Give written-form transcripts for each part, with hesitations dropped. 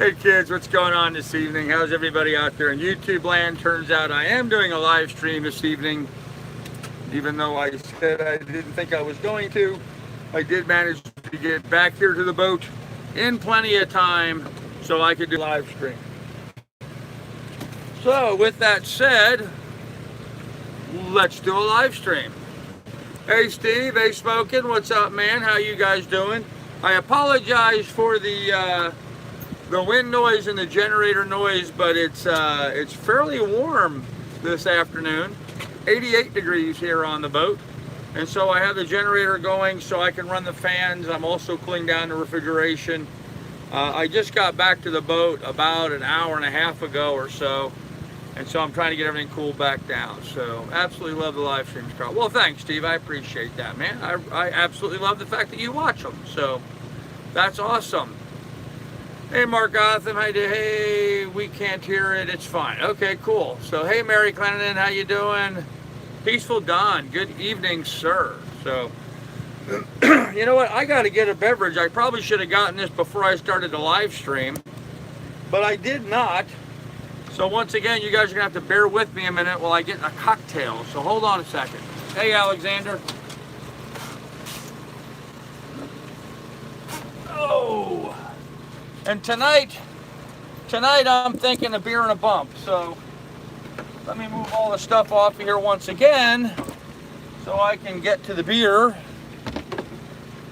Hey kids, what's going on this evening? How's everybody out there in YouTube land? Turns out I am doing a live stream this evening, even though I said I didn't think I was going to. I did manage to get back here to the boat in plenty of time so I could do a live stream. So with that said, let's do a live stream. Hey Steve, hey Smokin', what's up man? How you guys doing? I apologize for the wind noise and the generator noise, but it's fairly warm this afternoon. 88 degrees here on the boat, and so I have the generator going so I can run the fans. I'm also cooling down the refrigeration. I just got back to the boat about an hour and a half ago or so, and so I'm trying to get everything cooled back down. So absolutely love the live streams, Carl. Well, thanks Steve, I appreciate that, man. I absolutely love the fact that you watch them, so that's awesome. Hey Mark Gotham, how you doing? Hey, we can't hear it, it's fine. Okay, cool. So hey Mary Clennon, how you doing? Peaceful Dawn, good evening, sir. So, you know what, I gotta get a beverage. I probably should have gotten this before I started the live stream, but I did not. So once again, you guys are gonna have to bear with me a minute while I get a cocktail. So hold on a second. Hey Alexander. Oh. And tonight I'm thinking a beer and a bump. So let me move all the stuff off here once again so I can get to the beer,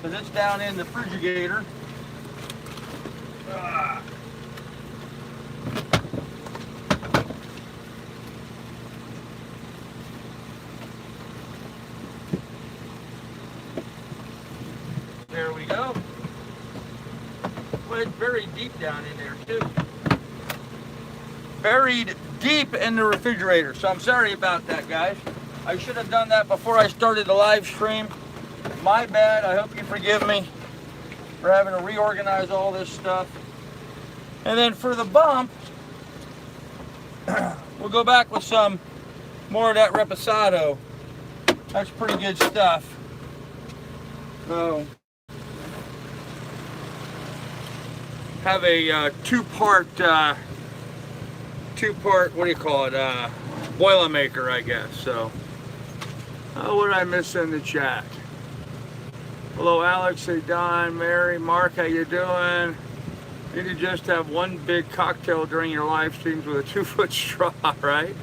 because it's down in the refrigerator. There we go. Well, it's buried deep down in there too. Buried deep in the refrigerator. So I'm sorry about that, guys. I should have done that before I started the live stream. My bad. I hope you forgive me for having to reorganize all this stuff. And then for the bump, we'll go back with some more of that reposado. That's pretty good stuff. So have a two-part, what do you call it, Boilermaker, I guess. So, what did I miss in the chat? Hello, Alex, hey, Don, Mary, Mark, how you doing? You need to just have one big cocktail during your live streams with a 2-foot straw, right?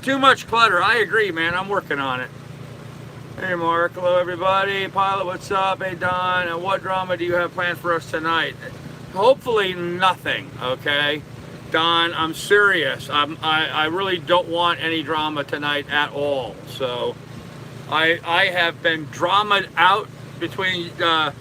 Too much clutter, I agree, man, I'm working on it. Hey Mark, hello everybody. Pilot, what's up? Hey Don, and what drama do you have planned for us tonight? Hopefully nothing, okay? Don, I'm serious. I really don't want any drama tonight at all. So I have been dramaed out between the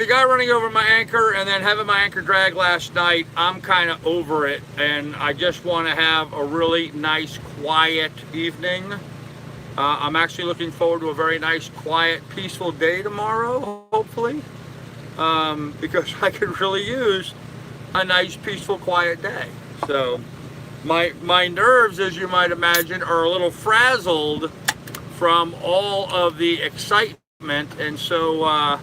guy running over my anchor and then having my anchor drag last night. I'm kind of over it, and I just want to have a really nice, quiet evening. I'm actually looking forward to a very nice, quiet, peaceful day tomorrow, hopefully, because I could really use a nice, peaceful, quiet day. So my nerves, as you might imagine, are a little frazzled from all of the excitement, and so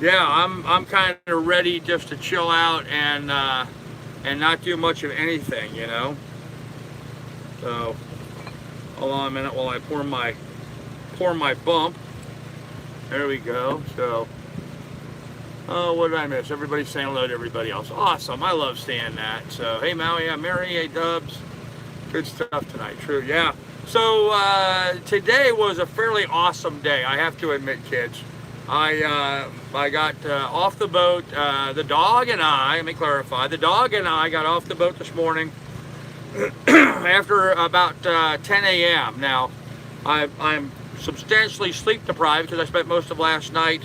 yeah, I'm kind of ready just to chill out and not do much of anything, you know. So hold on a minute while I pour my bump. There we go. So, oh, what did I miss? Everybody's saying hello to everybody else. Awesome. I love seeing that. So, hey, Maui, Mary, hey, Dubs. Good stuff tonight. True, yeah. So, today was a fairly awesome day, I have to admit, kids. I got off the boat. The dog and I, let me clarify, the dog and I got off the boat this morning after about 10 a.m. Now, I'm substantially sleep deprived because I spent most of last night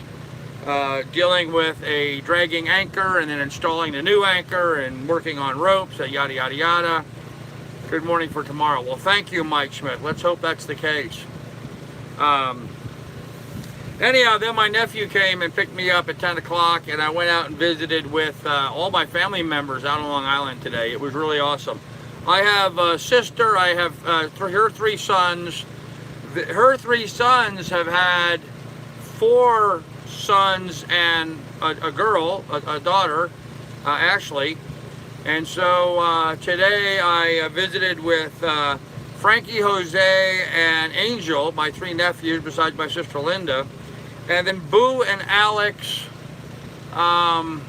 dealing with a dragging anchor and then installing the new anchor and working on ropes, yada, yada, yada. Good morning for tomorrow. Well, thank you, Mike Schmidt. Let's hope that's the case. Anyhow, then my nephew came and picked me up at 10 o'clock, and I went out and visited with all my family members out on Long Island today. It was really awesome. I have a sister, I have her 3 sons. Her 3 sons have had 4 sons and a girl, a daughter, Ashley. And so today I visited with Frankie, Jose, and Angel, my 3 nephews, besides my sister Linda. And then Boo and Alex. I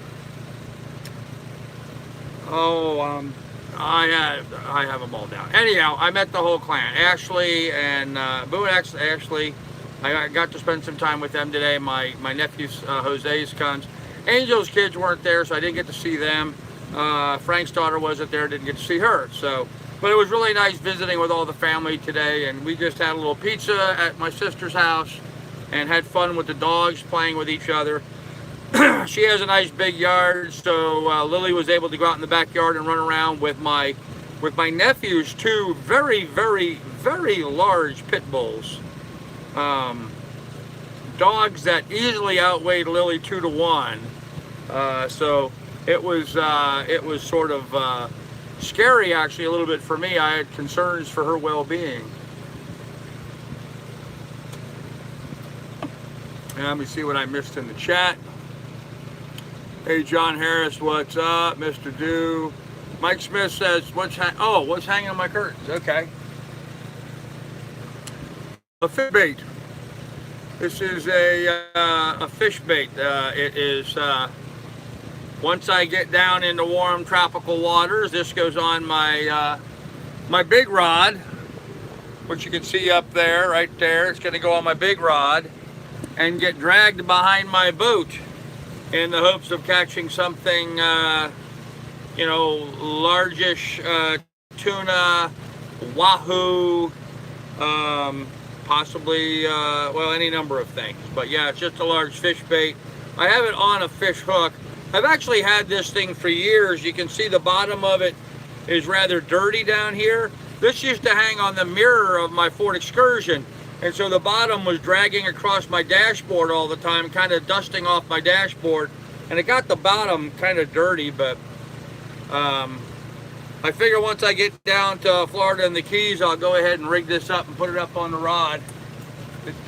have them all down. Anyhow, I met the whole clan. Ashley and Boo and Ashley. I got to spend some time with them today. My nephew's Jose's sons. Angel's kids weren't there, so I didn't get to see them. Frank's daughter wasn't there, didn't get to see her. So, but it was really nice visiting with all the family today, and we just had a little pizza at my sister's house and had fun with the dogs playing with each other. She has a nice big yard, so Lily was able to go out in the backyard and run around with my nephew's 2 very, very, very large pit bulls. Dogs that easily outweighed Lily 2 to 1. So it was sort of scary, actually, a little bit for me. I had concerns for her well-being. And let me see what I missed in the chat. Hey, John Harris, what's up? Mr. Dew. Mike Smith says, what's hanging on my curtains? Okay. A fish bait. This is a fish bait. It is, once I get down into warm tropical waters, this goes on my my big rod, which you can see up there, right there. It's going to go on my big rod and get dragged behind my boat in the hopes of catching something, largish tuna, wahoo, possibly, any number of things. But yeah, it's just a large fish bait. I have it on a fish hook. I've actually had this thing for years. You can see the bottom of it is rather dirty down here. This used to hang on the mirror of my Ford Excursion. And so the bottom was dragging across my dashboard all the time, kind of dusting off my dashboard. And it got the bottom kind of dirty, but I figure once I get down to Florida and the Keys, I'll go ahead and rig this up and put it up on the rod.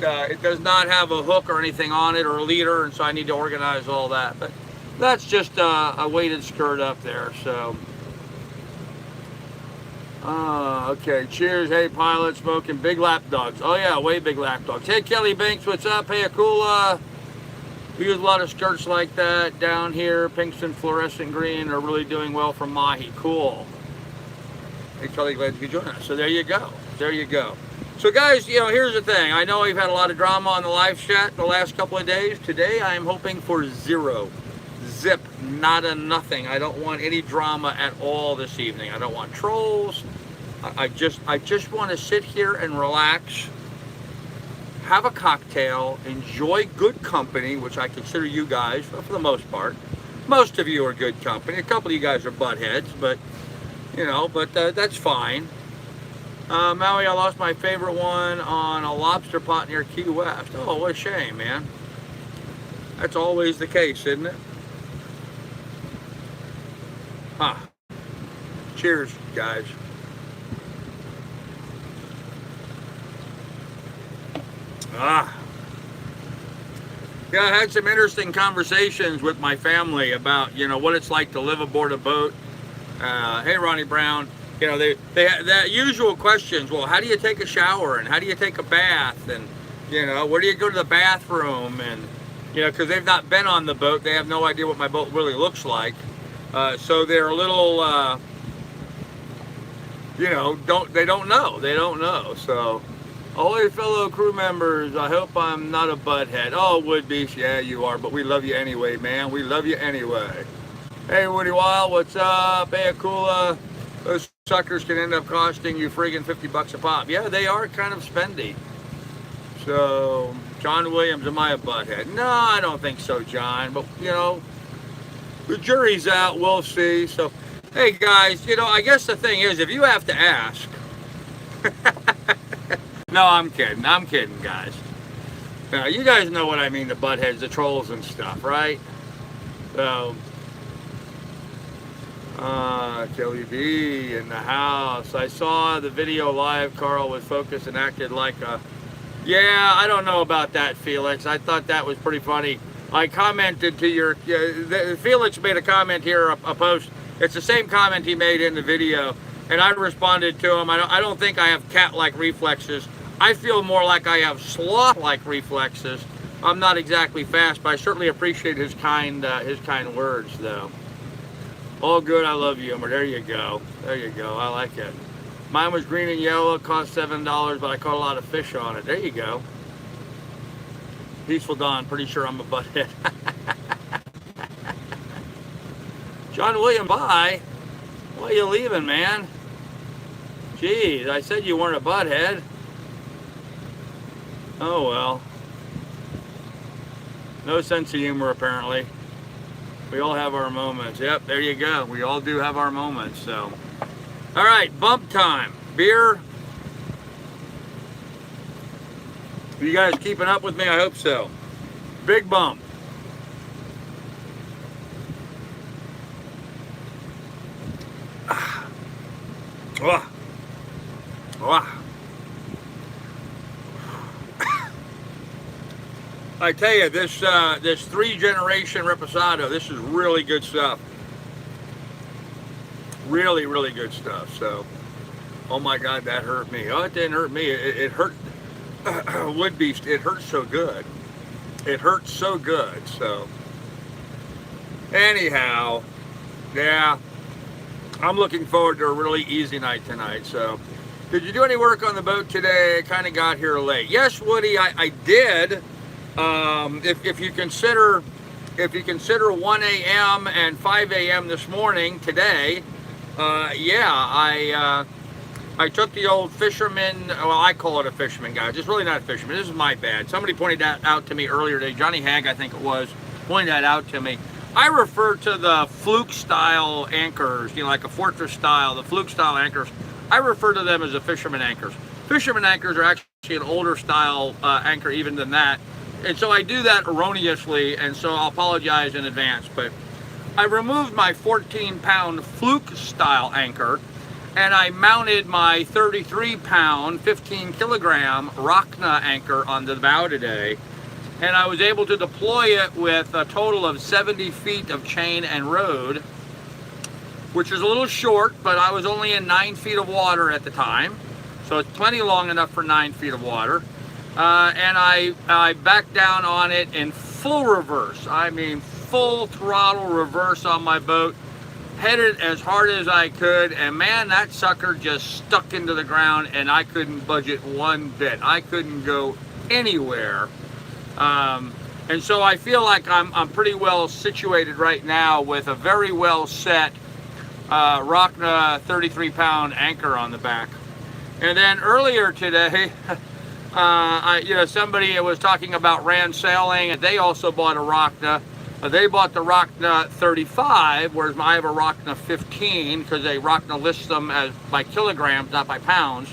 It does not have a hook or anything on it or a leader, and so I need to organize all that. But that's just a weighted skirt up there, so. Okay, cheers. Hey, pilot, smoking big lap dogs. Oh yeah, way big lap dogs. Hey, Kelly Banks, what's up? Hey, Akula. We use a lot of skirts like that down here. Pinks and fluorescent green are really doing well for mahi. Cool. Hey, Kelly, glad you could join us. So there you go. There you go. So guys, here's the thing. I know we've had a lot of drama on the live chat the last couple of days. Today, I am hoping for 0. Zip. Nada, nothing. I don't want any drama at all this evening. I don't want trolls. I just want to sit here and relax, have a cocktail, enjoy good company, which I consider you guys, for the most part. Most of you are good company. A couple of you guys are buttheads, but that's fine. Maui, I lost my favorite one on a lobster pot near Key West. Oh, what a shame, man. That's always the case, isn't it? Huh. Cheers, guys. Yeah, I had some interesting conversations with my family about, what it's like to live aboard a boat. Hey, Ronnie Brown. They that usual questions. Well, how do you take a shower, and how do you take a bath, and where do you go to the bathroom, and because they've not been on the boat, they have no idea what my boat really looks like. So they're a little, they don't know. So, ahoy, fellow crew members. I hope I'm not a butthead. Oh, would-be. Yeah, you are, but we love you anyway, man. We love you anyway. Hey, Woody Wild, what's up? Hey, Akula. Those suckers can end up costing you friggin' $50 a pop. Yeah, they are kind of spendy. So, John Williams, am I a butthead? No, I don't think so, John. But, the jury's out. We'll see. So, hey, guys, I guess the thing is, if you have to ask. No, I'm kidding. I'm kidding, guys. You guys know what I mean, the buttheads, the trolls and stuff, right? So, Kelly B in the house. I saw the video live. Carl was focused and acted like a Yeah, I don't know about that, Felix. I thought that was pretty funny. I commented to your, Felix made a comment here, a post. It's the same comment he made in the video. And I responded to him. I don't think I have cat-like reflexes. I feel more like I have sloth-like reflexes. I'm not exactly fast, but I certainly appreciate his kind words, though. All good, I love humor. There you go. There you go. I like it. Mine was green and yellow, cost $7, but I caught a lot of fish on it. There you go. Peaceful Dawn, pretty sure I'm a butthead. John William, bye. Why are you leaving, man? Jeez, I said you weren't a butthead. Oh well. No sense of humor, apparently. We all have our moments. Yep, there you go. We all do have our moments, so. All right, bump time. Beer. You guys keeping up with me? I hope so. Big bump. Oh. Oh. I tell you, this 3-generation reposado, this is really good stuff. Really, really good stuff. So, oh my God, that hurt me. Oh, it didn't hurt me. It hurt wood beast. It hurt so good. It hurts so good. So, anyhow, yeah, I'm looking forward to a really easy night tonight. So, did you do any work on the boat today? I kind of got here late. Yes, Woody, I did. If you consider 1 a.m. and 5 a.m. this morning today, yeah, I took the old fisherman. Well, I call it a fisherman, guys. It's really not a fisherman. This is my bad. Somebody pointed that out to me earlier today. Johnny Hagg, I think it was, pointed that out to me. I refer to the fluke style anchors, you know, like a fortress style, the fluke style anchors. I refer to them as the fisherman anchors. Fisherman anchors are actually an older style anchor even than that. And so I do that erroneously, and so I'll apologize in advance. But I removed my 14-pound fluke style anchor, and I mounted my 33-pound, 15-kilogram Rockna anchor on the bow today. And I was able to deploy it with a total of 70 feet of chain and rode, which is a little short, but I was only in 9 feet of water at the time. So it's plenty long enough for 9 feet of water. And I backed down on it in full reverse. I mean, full throttle reverse on my boat. Headed as hard as I could, and man, that sucker just stuck into the ground, and I couldn't budge it one bit. I couldn't go anywhere. And so I feel like I'm pretty well situated right now with a very well set Rockna 33-pound anchor on the back. And then earlier today, somebody was talking about Rand sailing, and they also bought a Rockna. They bought the Rockna 35, whereas I have a Rockna 15, because they Rockna lists them as by kilograms, not by pounds.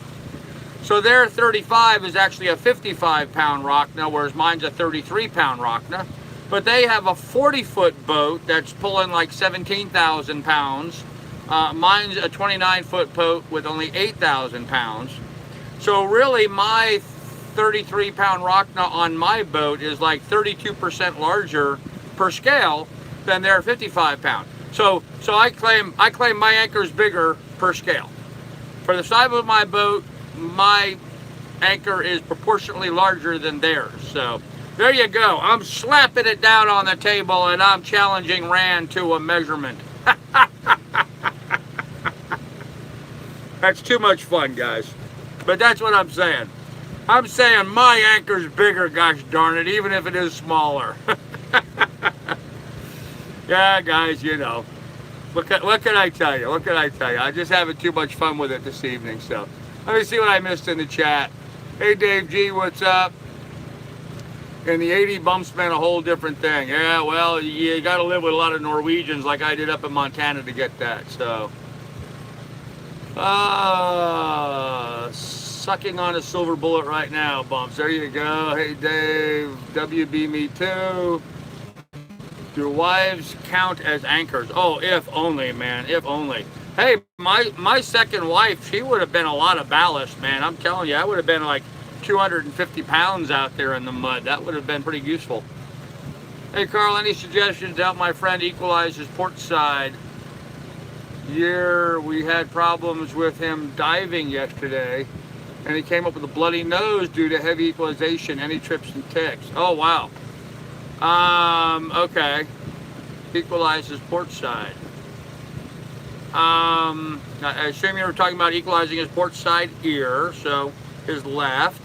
So their 35 is actually a 55-pound Rockna, whereas mine's a 33-pound Rockna. But they have a 40-foot boat that's pulling like 17,000 pounds. Mine's a 29-foot boat with only 8,000 pounds. So really, my 33-pound Rockna on my boat is like 32% larger per scale than their 55-pound. So I claim my anchor is bigger per scale. For the size of my boat, my anchor is proportionately larger than theirs. So there you go. I'm slapping it down on the table, and I'm challenging Rand to a measurement. That's too much fun, guys. But that's what I'm saying. I'm saying my anchor's bigger, gosh darn it, even if it is smaller. Yeah, guys, you know. What can I tell you? What can I tell you? I'm just having too much fun with it this evening. So let me see what I missed in the chat. Hey, Dave G, what's up? And the 80 bumps meant a whole different thing. Yeah, well, you got to live with a lot of Norwegians like I did up in Montana to get that. So, sucking on a silver bullet right now, bumps. There you go. Hey, Dave. WB me too. Do wives count as anchors? Oh, if only, man. If only. Hey, my second wife, she would have been a lot of ballast, man. I'm telling you, I would have been like 250 pounds out there in the mud. That would have been pretty useful. Hey Carl, any suggestions to help my friend equalize his port side? We had problems with him diving yesterday, and he came up with a bloody nose due to heavy equalization. Any trips and ticks? Oh wow. Okay. Equalize his port side. I assume you were talking about equalizing his port side ear, so his left.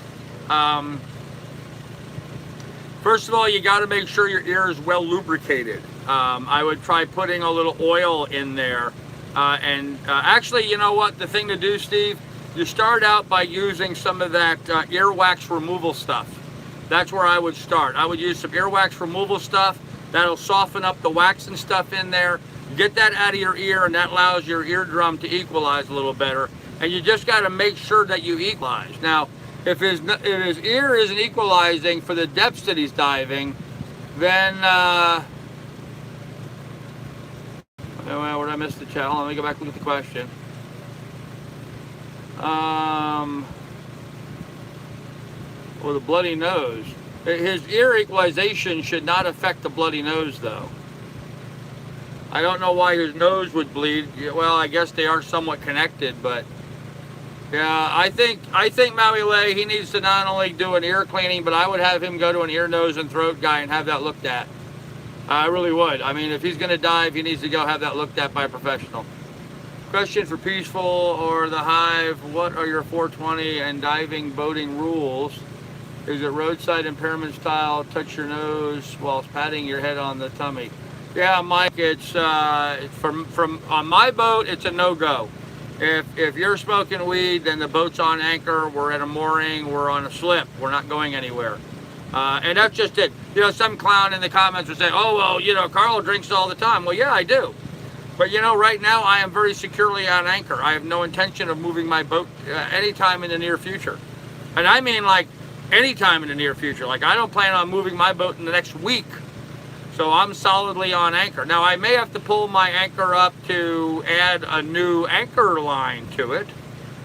First of all, you got to make sure your ear is well lubricated. I would try putting a little oil in there. Actually, you know what? The thing to do, Steve, you start out by using some of that earwax removal stuff. That's where I would start. I would use some earwax removal stuff. That'll soften up the wax and stuff in there. Get that out of your ear, and that allows your eardrum to equalize a little better. And you just got to make sure that you equalize. Now, if his ear isn't equalizing for the depths that he's diving, then well, where did I miss the chat? Hold on, let me go back and look at the question. Well, the bloody nose. His ear equalization should not affect the bloody nose, though. I don't know why his nose would bleed. Well, I guess they are somewhat connected, but yeah, I think Maui-Lei, he needs to not only do an ear cleaning, but I would have him go to an ear, nose, and throat guy and have that looked at. I really would. I mean, if he's going to dive, he needs to go have that looked at by a professional. Question for Peaceful or the Hive: what are your 420 and diving boating rules? Is it roadside impairment style? Touch your nose while patting your head on the tummy. Yeah, Mike. It's from on my boat. It's a no-go. If you're smoking weed, then the boat's on anchor. We're at a mooring. We're on a slip. We're not going anywhere. And that's just it. You know, some clown in the comments would say, "Oh well, you know, Carl drinks all the time." Well, yeah, I do. But you know, right now I am very securely on anchor. I have no intention of moving my boat anytime in the near future. And I mean like anytime in the near future. Like I don't plan on moving my boat in the next week. So I'm solidly on anchor. Now I may have to pull my anchor up to add a new anchor line to it.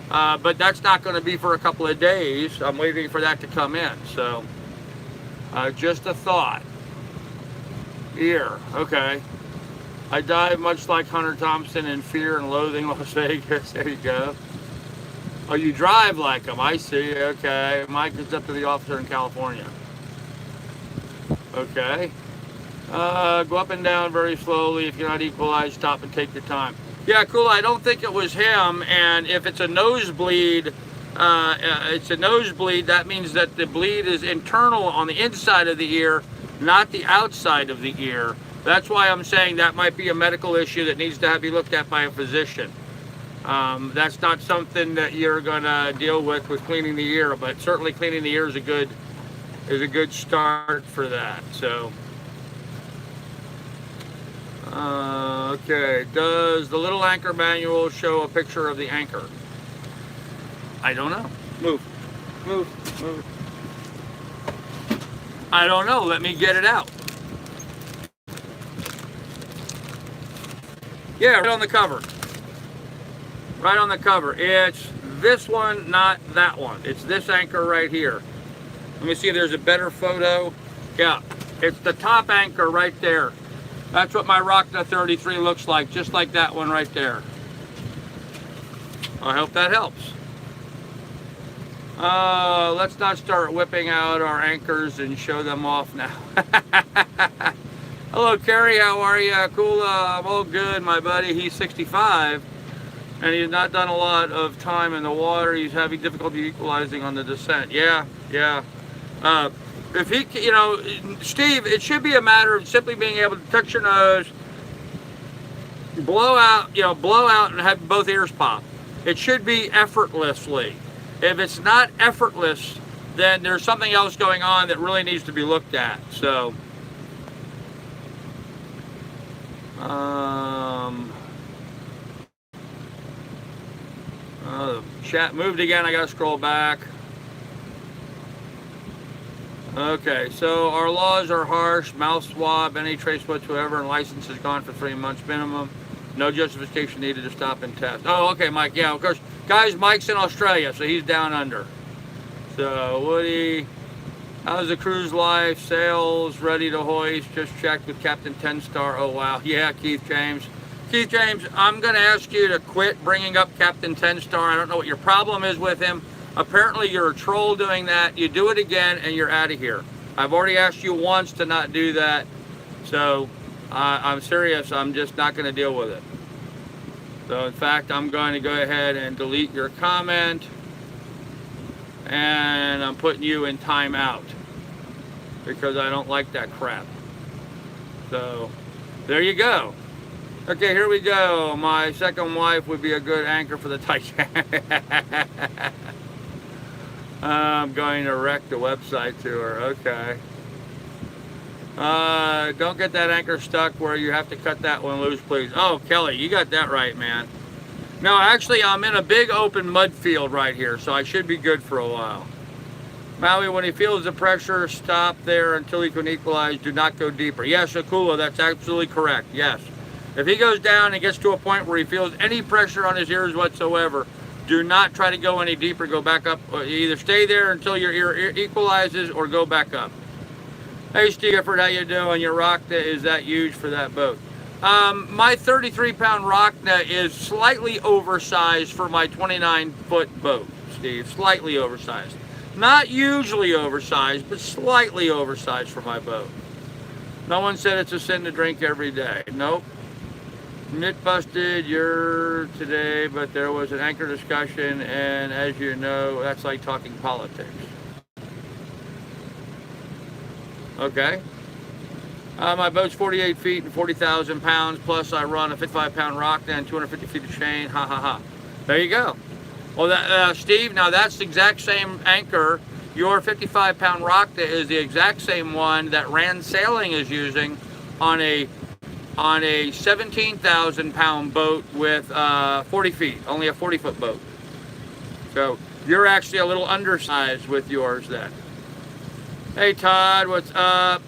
But that's not going to be for a couple of days. I'm waiting for that to come in. So just a thought. Ear, okay. I dive much like Hunter Thompson in Fear and Loathing Las Vegas. There you go. Oh, you drive like him. I see. Okay. Mike is up to the officer in California. Okay. Go up and down very slowly. If you're not equalized, stop and take your time. Yeah, cool. I don't think it was him. And if it's a nosebleed, that means that the bleed is internal on the inside of the ear, not the outside of the ear. That's why I'm saying that might be a medical issue that needs to be looked at by a physician. That's not something that you're gonna deal with cleaning the ear, but certainly cleaning the ear is a good start for that. So, okay. Does the little anchor manual show a picture of the anchor? I don't know. Move. I don't know. Let me get it out. Yeah, right on the cover. Right on the cover. It's this one, not that one. It's this anchor right here. Let me see if there's a better photo. Yeah, it's the top anchor right there. That's what my Rockna 33 looks like, just like that one right there. I hope that helps. Let's not start whipping out our anchors and show them off now. Hello, Kerry. How are you? Cool. I'm all good, my buddy. He's 65, and he's not done a lot of time in the water. He's having difficulty equalizing on the descent. Yeah. If he, you know, Steve, it should be a matter of simply being able to touch your nose, blow out, and have both ears pop. It should be effortlessly. If it's not effortless, then there's something else going on that really needs to be looked at. So. The chat moved again. I gotta scroll back. Okay, so our laws are harsh. Mouth swab, any trace whatsoever, and license is gone for 3 months minimum. No justification needed to stop and test. Oh, okay, Mike. Yeah, of course. Guys, Mike's in Australia, so he's down under. So, Woody, how's the cruise life? Sails ready to hoist. Just checked with Captain 10 Star. Oh, wow. Yeah, Keith James. Keith James, I'm going to ask you to quit bringing up Captain 10 Star. I don't know what your problem is with him. Apparently, you're a troll doing that. You do it again, and you're out of here. I've already asked you once to not do that. So, I'm serious. I'm just not going to deal with it. So, in fact, I'm going to go ahead and delete your comment. And I'm putting you in timeout because I don't like that crap. So, there you go. Okay, here we go. My second wife would be a good anchor for the Titanic. I'm going to wreck the website to her. Okay. Don't get that anchor stuck where you have to cut that one loose, please. Oh, Kelly, you got that right, man. No, actually, I'm in a big open mud field right here, so I should be good for a while. Maui, when he feels the pressure, stop there until he can equalize. Do not go deeper. Yes, Akula, that's absolutely correct. Yes. If he goes down and gets to a point where he feels any pressure on his ears whatsoever, do not try to go any deeper. Go back up. Either stay there until your ear equalizes or go back up. Hey, Steve Gifford, how you doing? Your Rockna, is that huge for that boat? My 33-pound Rockna is slightly oversized for my 29-foot boat, Steve. Slightly oversized. Not hugely oversized, but slightly oversized for my boat. No one said it's a sin to drink every day. Nope. Nit busted your today, but there was an anchor discussion, and as you know, that's like talking politics. Okay. My boat's 48 feet and 40,000 pounds, plus I run a 55-pound Rockna and 250 feet of chain. Ha ha ha. There you go. Well, that, Steve, now that's the exact same anchor. Your 55-pound Rockna is the exact same one that Rand Sailing is using on a 17,000-pound boat with 40 feet, only a 40-foot boat. So you're actually a little undersized with yours then. Hey Todd, what's up?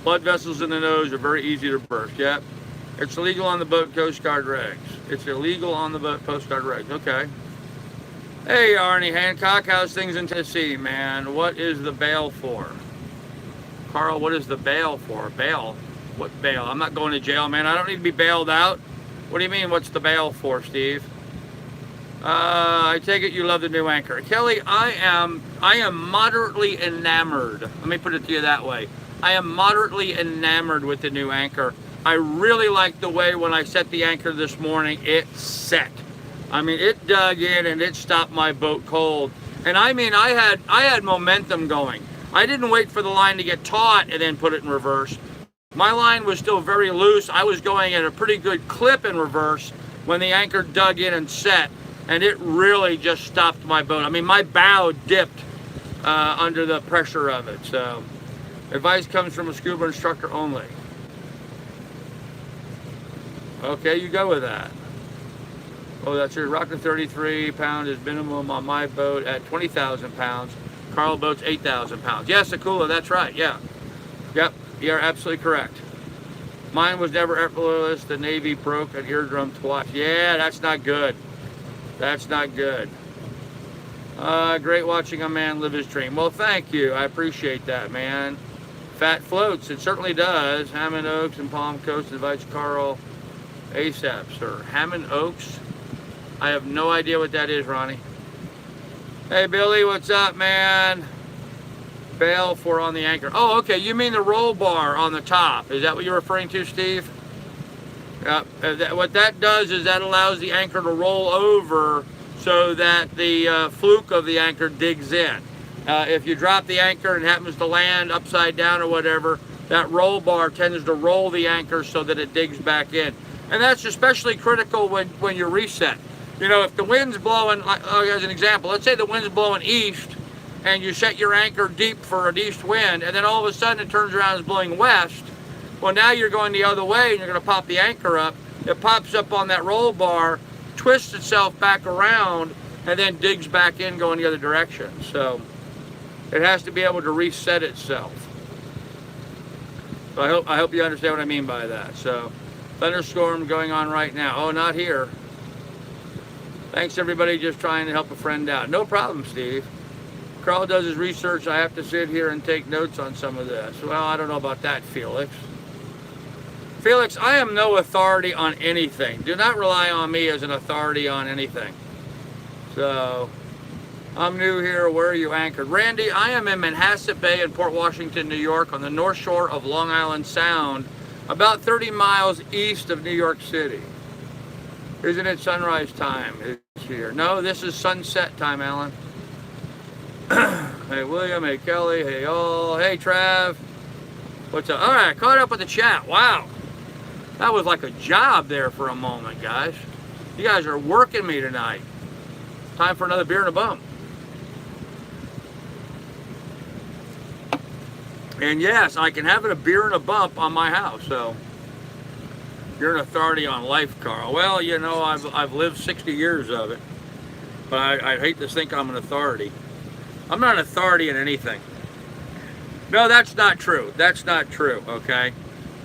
Blood vessels in the nose are very easy to burst. Yep. It's illegal on the boat Coast Guard regs. It's illegal on the boat Coast Guard regs. Okay. Hey Arnie Hancock, how's things in Tennessee, man? What is the bail for? Carl, what is the bail for? Bail? What bail? I'm not going to jail, man. I don't need to be bailed out. What do you mean, what's the bail for, Steve? I take it you love the new anchor. Kelly, I am moderately enamored. Let me put it to you that way. I am moderately enamored with the new anchor. I really like the way when I set the anchor this morning, it set. I mean, it dug in and it stopped my boat cold. And I mean, I had momentum going. I didn't wait for the line to get taut and then put it in reverse. My line was still very loose. I was going at a pretty good clip in reverse when the anchor dug in and set. And it really just stopped my boat. I mean, my bow dipped under the pressure of it. So, advice comes from a scuba instructor only. Okay, you go with that. Oh, that's your Rockna 33 pound is minimum on my boat at 20,000 pounds. Carl boat's 8,000 pounds. Yes, Akula, that's right. Yeah. Yep, you're absolutely correct. Mine was never effortless. The Navy broke an eardrum twice. Yeah, that's not good. That's not good. Great watching a man live his dream. Well, thank you. I appreciate that, man. Fat floats. It certainly does. Hammond Oaks and Palm Coast invites Carl ASAP, sir. Hammond Oaks? I have no idea what that is, Ronnie. Hey, Billy, what's up, man? Bail for on the anchor. Oh, okay. You mean the roll bar on the top. Is that what you're referring to, Steve? What that does is that allows the anchor to roll over so that the fluke of the anchor digs in. If you drop the anchor and happens to land upside down or whatever, that roll bar tends to roll the anchor so that it digs back in. And that's especially critical when you reset. You know, if the wind's blowing, as an example, let's say the wind's blowing east and you set your anchor deep for an east wind and then all of a sudden it turns around and is blowing west. Well, now you're going the other way and you're going to pop the anchor up. It pops up on that roll bar, twists itself back around, and then digs back in going the other direction. So it has to be able to reset itself. So I hope you understand what I mean by that. So thunderstorm going on right now. Oh, not here. Thanks everybody just trying to help a friend out. No problem, Steve. Carl does his research. I have to sit here and take notes on some of this. Well, I don't know about that, Felix. Felix, I am no authority on anything. Do not rely on me as an authority on anything. So, I'm new here. Where are you anchored? Randy, I am in Manhasset Bay in Port Washington, New York, on the north shore of Long Island Sound, about 30 miles east of New York City. Isn't it sunrise time is here? No, this is sunset time, Alan. Hey, William. Hey, Kelly. Hey, all. Hey, Trav. What's up? All right, caught up with the chat. Wow. That was like a job there for a moment, guys. You guys are working me tonight. Time for another beer and a bump. And yes, I can have a beer and a bump on my house, so you're an authority on life, Carl. Well, you know, I've lived 60 years of it, but I hate to think I'm an authority. I'm not an authority in anything. No, that's not true. That's not true, okay?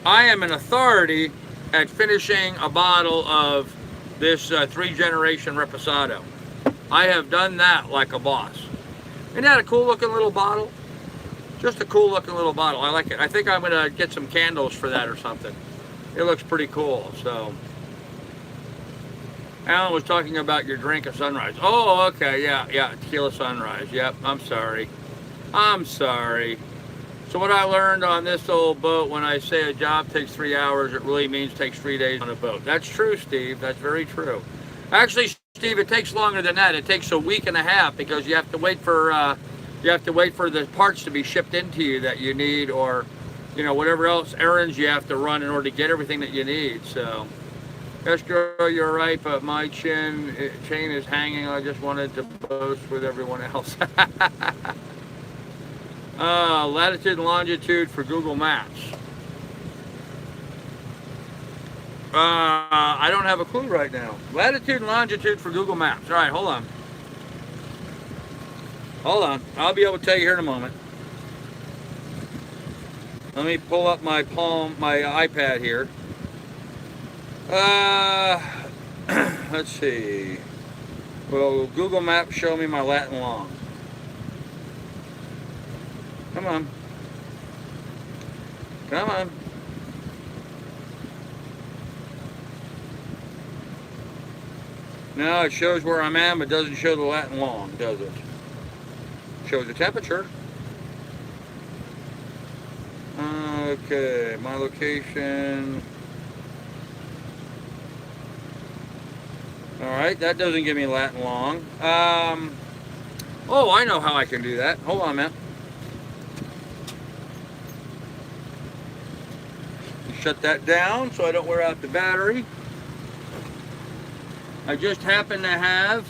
I am an authority at finishing a bottle of this 3-generation Reposado. I have done that like a boss. Isn't that a cool looking little bottle? Just a cool looking little bottle. I like it. I think I'm gonna get some candles for that or something. It looks pretty cool. So Alan was talking about your drink of sunrise. Oh, okay, yeah, tequila sunrise. Yep, I'm sorry. So what I learned on this old boat, when I say a job takes 3 hours, it really means takes 3 days on a boat. That's true, Steve. That's very true. Actually, Steve, it takes longer than that. It takes a week and a half because you have to wait for the parts to be shipped into you that you need, or you know, whatever else errands you have to run in order to get everything that you need. So, Estro, you're right, but my chain is hanging. I just wanted to boast with everyone else. Latitude and longitude for Google Maps. I don't have a clue right now. Latitude and longitude for Google Maps. All right, hold on. I'll be able to tell you here in a moment. Let me pull up my iPad here. Let's see. Will Google Maps show me my Latin long? Come on. No, it shows where I'm at, but doesn't show the Latin long, does it? Shows the temperature. Okay, my location. All right, that doesn't give me Latin long. Oh, I know how I can do that. Hold on a minute. Shut that down so I don't wear out the battery. I just happen to have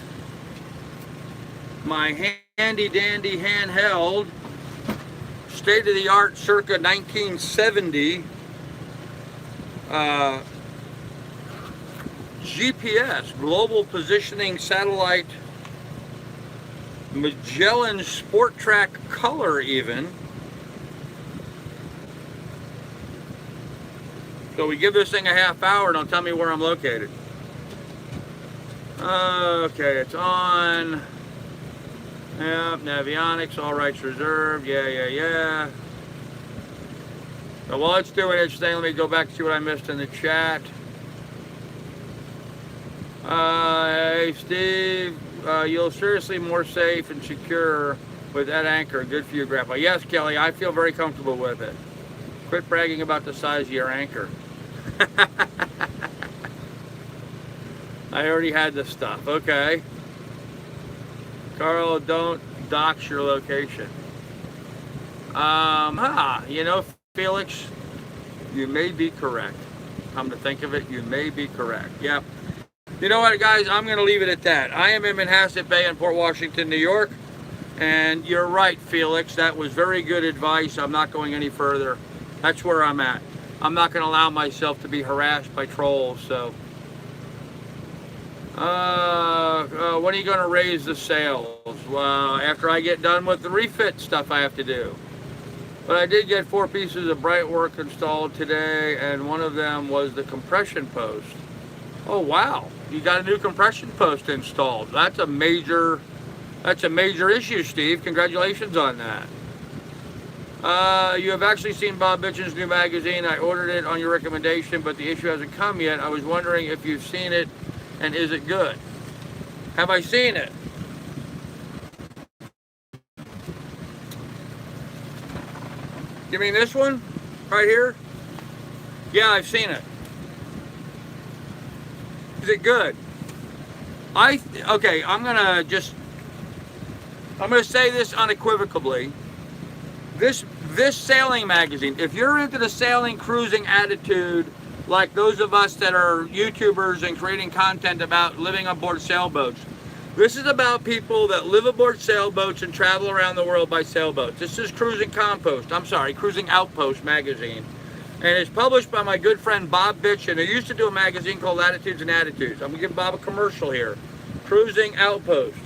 my handy dandy handheld state-of-the-art circa 1970 GPS global positioning satellite Magellan Sport Track color even. So we give this thing a half hour and it'll tell me where I'm located. Okay, it's on. Yep, Navionics, all rights reserved. Yeah. So while it's doing its thing, let me go back to see what I missed in the chat. Hey, Steve, you'll seriously more safe and secure with that anchor. Good for you, Grandpa. Yes, Kelly, I feel very comfortable with it. Quit bragging about the size of your anchor. I already had this stuff. Okay. Carl, don't dox your location. You know, Felix, you may be correct. Come to think of it, you may be correct. Yep. You know what, guys? I'm going to leave it at that. I am in Manhasset Bay in Port Washington, New York. And you're right, Felix. That was very good advice. I'm not going any further. That's where I'm at. I'm not going to allow myself to be harassed by trolls, so. When are you going to raise the sails? Well, after I get done with the refit stuff I have to do. But I did get 4 pieces of bright work installed today, and one of them was the compression post. Oh, wow. You got a new compression post installed. That's a major issue, Steve. Congratulations on that. You have actually seen Bob Mitchell's new magazine. I ordered it on your recommendation, but the issue hasn't come yet. I was wondering if you've seen it, and is it good? Have I seen it? You mean this one? Right here? Yeah, I've seen it. Is it good? Okay, I'm gonna say this unequivocally. This sailing magazine, if you're into the sailing cruising attitude, like those of us that are YouTubers and creating content about living aboard sailboats, this is about people that live aboard sailboats and travel around the world by sailboats. This is Cruising Outpost magazine. And it's published by my good friend Bob Bitchin, who used to do a magazine called Latitudes and Attitudes. I'm gonna give Bob a commercial here. Cruising Outpost.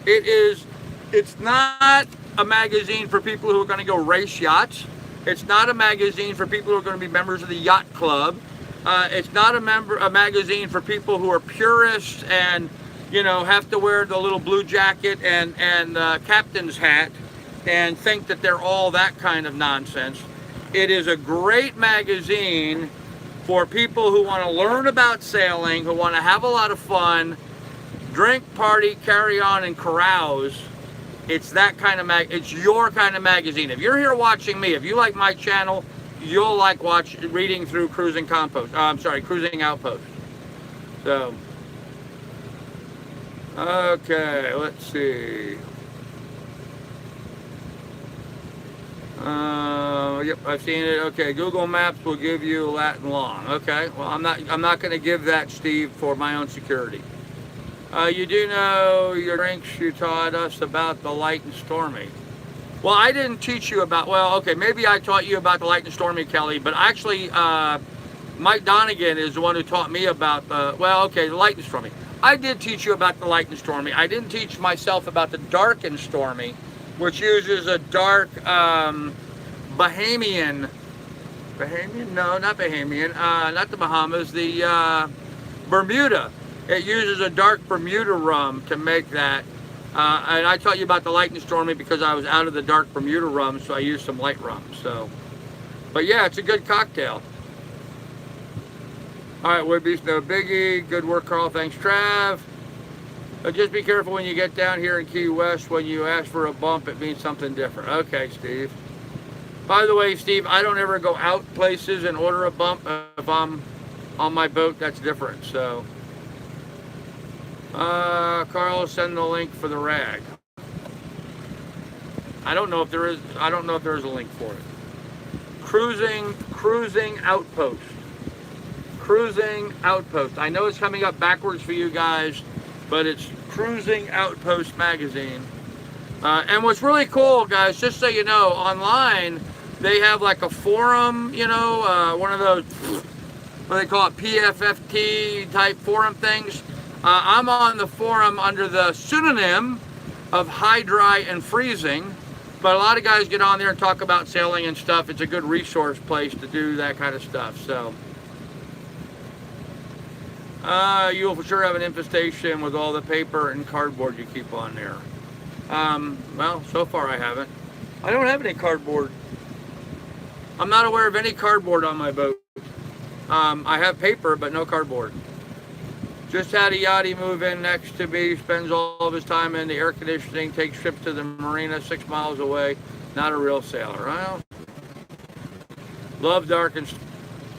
It's not a magazine for people who are going to go race yachts. It's not a magazine for people who are going to be members of the yacht club. It's not a magazine for people who are purists and, you know, have to wear the little blue jacket and captain's hat and think that they're all that kind of nonsense. It is a great magazine for people who want to learn about sailing, who want to have a lot of fun, drink, party, carry on, and carouse. It's that kind of it's your kind of magazine. If you're here watching me, if you like my channel, you'll like reading through Cruising Outpost. So, okay, let's see. Yep, I've seen it. Okay, Google Maps will give you Latin long. Okay, well, I'm not going to give that, Steve, for my own security. You do know your drinks you taught us about the light and stormy. Well, I didn't teach you about, well, okay, maybe I taught you about the light and stormy, Kelly, but actually, Mike Donegan is the one who taught me about the light and stormy. I did teach you about the light and stormy. I didn't teach myself about the dark and stormy, which uses a dark, Bahamian, no, not Bahamian, not the Bahamas, the, Bermuda. It uses a dark Bermuda rum to make that. And I taught you about the light and stormy because I was out of the dark Bermuda rum, so I used some light rum. So, but yeah, it's a good cocktail. All right, Woodbeast, no biggie. Good work, Carl. Thanks, Trav. But just be careful when you get down here in Key West. When you ask for a bump, it means something different. Okay, Steve. By the way, Steve, I don't ever go out places and order a bump. If I'm on my boat, that's different. So. Carl, send the link for the rag. I don't know if there is a link for it. Cruising Outpost. Cruising Outpost. I know it's coming up backwards for you guys, but it's Cruising Outpost magazine. And what's really cool, guys, just so you know, online they have like a forum, you know, one of those, what do they call it, PFFT type forum things. I'm on the forum under the pseudonym of High, Dry, and Freezing, but a lot of guys get on there and talk about sailing and stuff. It's a good resource place to do that kind of stuff. So, you will for sure have an infestation with all the paper and cardboard you keep on there. Well, so far I haven't. I don't have any cardboard. I'm not aware of any cardboard on my boat. I have paper, but no cardboard. Just had a yachty move in next to me, spends all of his time in the air conditioning, takes trips to the marina 6 miles away. Not a real sailor. Well, love dark and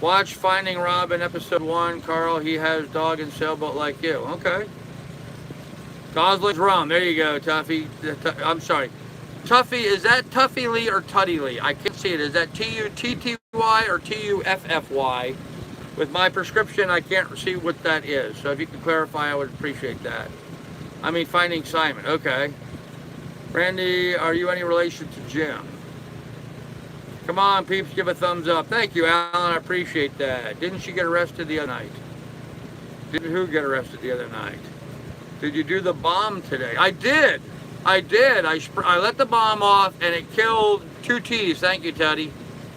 watch Finding Robin episode 1. Carl, he has dog and sailboat like you. Okay. Gosling's rum. There you go, Tuffy. I'm sorry. Tuffy, is that Tuffy Lee or Tutty Lee? I can't see it. Is that T-U-T-T-Y or T-U-F-F-Y? With my prescription, I can't see what that is. So if you could clarify, I would appreciate that. I mean, Finding Simon. Okay. Randy, are you any relation to Jim? Come on, peeps, give a thumbs up. Thank you, Alan. I appreciate that. Didn't she get arrested the other night? Didn't who get arrested the other night? Did you do the bomb today? I did. I let the bomb off, and it killed 2 T's. Thank you, Tutty.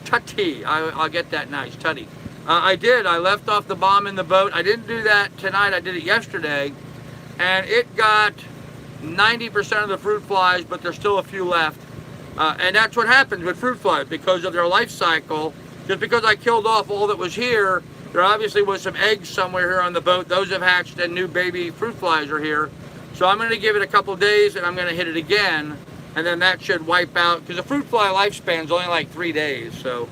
Tutty. I'll get that nice. Tutty. I did. I left off the bomb in the boat. I didn't do that tonight. I did it yesterday. And it got 90% of the fruit flies, but there's still a few left. And that's what happens with fruit flies because of their life cycle. Just because I killed off all that was here, there obviously was some eggs somewhere here on the boat. Those have hatched and new baby fruit flies are here. So I'm going to give it a couple days and I'm going to hit it again. And then that should wipe out, because the fruit fly lifespan is only like 3 days. So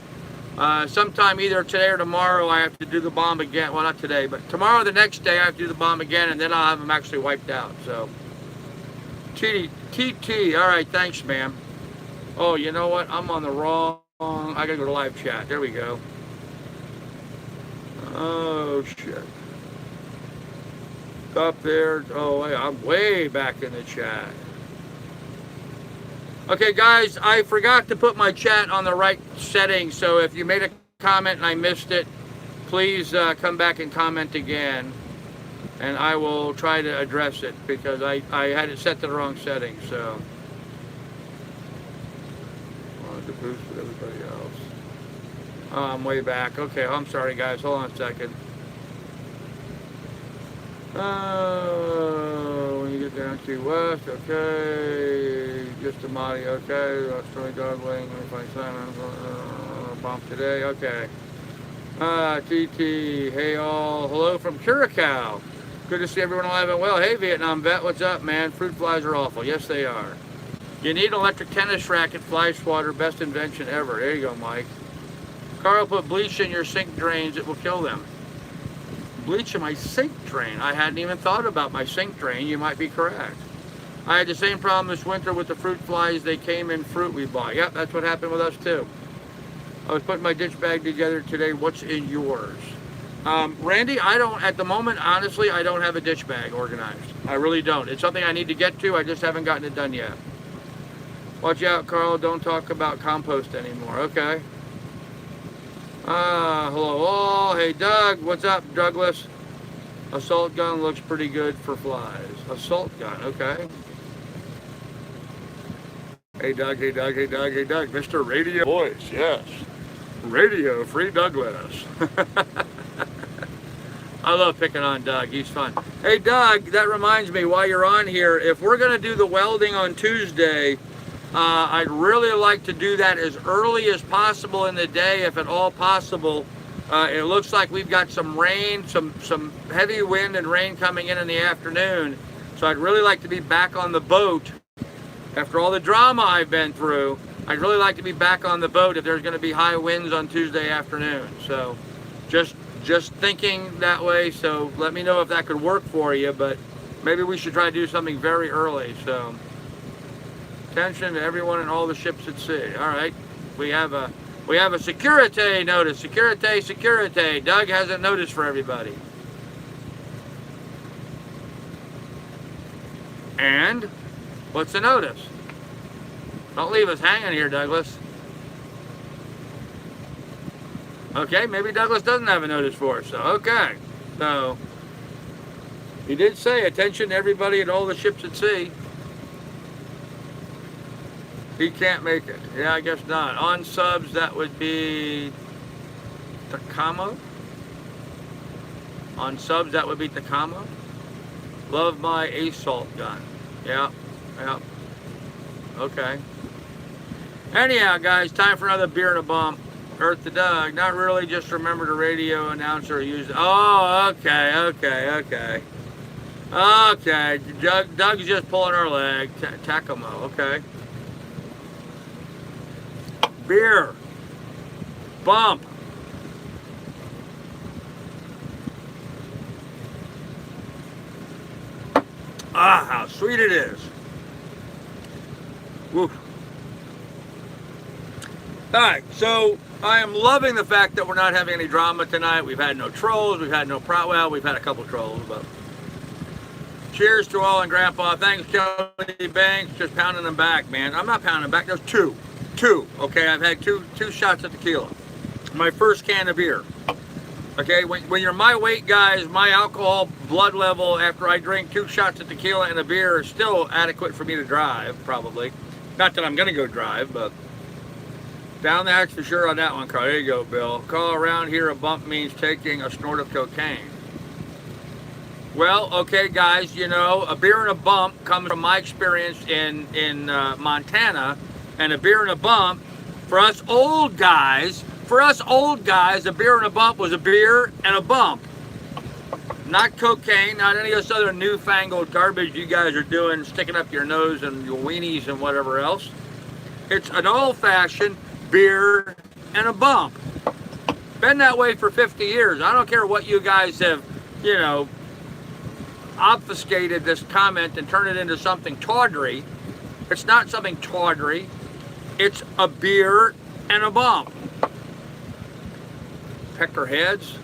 sometime either today or tomorrow I have to do the bomb again. Well, not today, but tomorrow or the next day I have to do the bomb again, and then I'll have them actually wiped out. So TT, all right, thanks, ma'am. Oh, you know what? I'm on the wrong. I gotta go to live chat. There we go. Oh shit. Up there. Oh, wait, I'm way back in the chat. Okay, guys, I forgot to put my chat on the right setting. So if you made a comment and I missed it, please come back and comment again, and I will try to address it because I had it set to the wrong setting. So. To boost with everybody else. Oh, I'm way back. Okay, I'm sorry guys. Hold on a second. Oh, when you get down to west, okay. Just a Mahdi, okay. Australian dog laying, bomb today, okay. TT, hey all. Hello from Curacao. Good to see everyone alive and well. Hey Vietnam vet, what's up, man? Fruit flies are awful. Yes, they are. You need an electric tennis racket, fly swatter, best invention ever. There you go, Mike. Carl, put bleach in your sink drains, it will kill them. Bleach in my sink drain? I hadn't even thought about my sink drain. You might be correct. I had the same problem this winter with the fruit flies. They came in fruit we bought. Yep, that's what happened with us too. I was putting my ditch bag together today. What's in yours? Randy, I don't, at the moment, honestly, I don't have a ditch bag organized. I really don't. It's something I need to get to. I just haven't gotten it done yet. Watch out, Carl. Don't talk about compost anymore. Okay. Hello all. Hey, Doug. What's up, Douglas? Assault gun looks pretty good for flies. Assault gun. Okay. Hey, Doug. Hey, Doug. Hey, Doug. Hey, Doug. Mr. Radio Voice. Yes. Radio Free Douglas. I love picking on Doug. He's fun. Hey, Doug, that reminds me, while you're on here, if we're going to do the welding on Tuesday, I'd really like to do that as early as possible in the day, if at all possible. It looks like we've got some rain, some heavy wind and rain coming in the afternoon. So I'd really like to be back on the boat after all the drama I've been through. I'd really like to be back on the boat if there's going to be high winds on Tuesday afternoon. So just thinking that way. So let me know if that could work for you. But maybe we should try to do something very early. So. Attention to everyone and all the ships at sea. All right, we have a security notice. Security. Doug has a notice for everybody. And what's the notice? Don't leave us hanging here, Douglas. Okay, maybe Douglas doesn't have a notice for us. So okay, so he did say attention to everybody and all the ships at sea. He can't make it. Yeah, I guess not. On subs, that would be Takamo. On subs, that would be Takamo. Love my assault gun. Yeah. Okay. Anyhow, guys, time for another beer and a bump. Earth to Doug. Not really, just remember the radio announcer used. Oh, okay. Okay. Doug's just pulling our leg. Takamo. Okay. Beer. Bump. Ah, how sweet it is. Woo. Alright, so I am loving the fact that we're not having any drama tonight. We've had no trolls, we've had no well, we've had a couple trolls, but cheers to all and Grandpa. Thanks, Kelly Banks. Just pounding them back, man. I'm not pounding them back, there's two. Okay, I've had two shots of tequila. My first can of beer. Okay, when you're my weight, guys, my alcohol blood level after I drink 2 shots of tequila and a beer is still adequate for me to drive, probably. Not that I'm gonna go drive, but Down the hatch for sure on that one, Carl. There you go, Bill. Call around here, a bump means taking a snort of cocaine. Well, okay, guys, you know, a beer and a bump, coming from my experience in Montana, and a beer and a bump, for us old guys, a beer and a bump was a beer and a bump. Not cocaine, not any of this other newfangled garbage you guys are doing, sticking up your nose and your weenies and whatever else. It's an old-fashioned beer and a bump. Been that way for 50 years. I don't care what you guys have, you know, obfuscated this comment and turned it into something tawdry. It's not something tawdry. It's a beer and a bump. Peckerheads.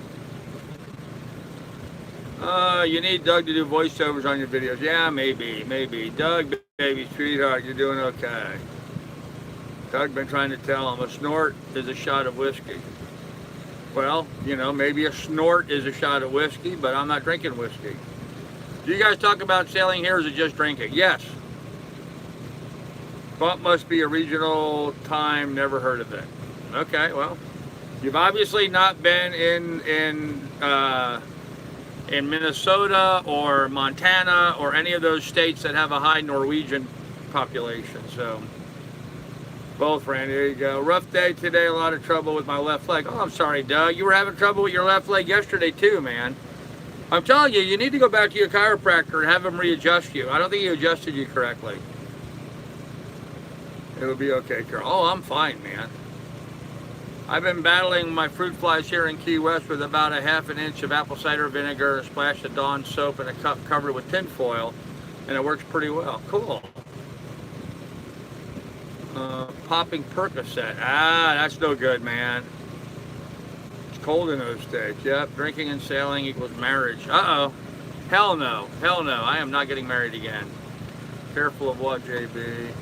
You need Doug to do voiceovers on your videos. Yeah, maybe. Doug, baby, sweetheart, you're doing okay. Doug been trying to tell him a snort is a shot of whiskey. Well, you know, maybe a snort is a shot of whiskey, but I'm not drinking whiskey. Do you guys talk about sailing here, or is it just drinking? Yes. Bump must be a regional time, never heard of it. Okay, well, you've obviously not been in Minnesota or Montana or any of those states that have a high Norwegian population, so. Both, Randy, there you go. Rough day today, a lot of trouble with my left leg. Oh, I'm sorry, Doug. You were having trouble with your left leg yesterday too, man. I'm telling you, you need to go back to your chiropractor and have him readjust you. I don't think he adjusted you correctly. It'll be okay, Carl. Oh, I'm fine, man. I've been battling my fruit flies here in Key West with about a ½ an inch of apple cider vinegar, a splash of Dawn soap, and a cup covered with tin foil, and it works pretty well. Cool. Popping Percocet. Ah, that's no good, man. It's cold in those states. Yep, drinking and sailing equals marriage. Uh-oh. Hell no. Hell no. I am not getting married again. Careful of what, JB?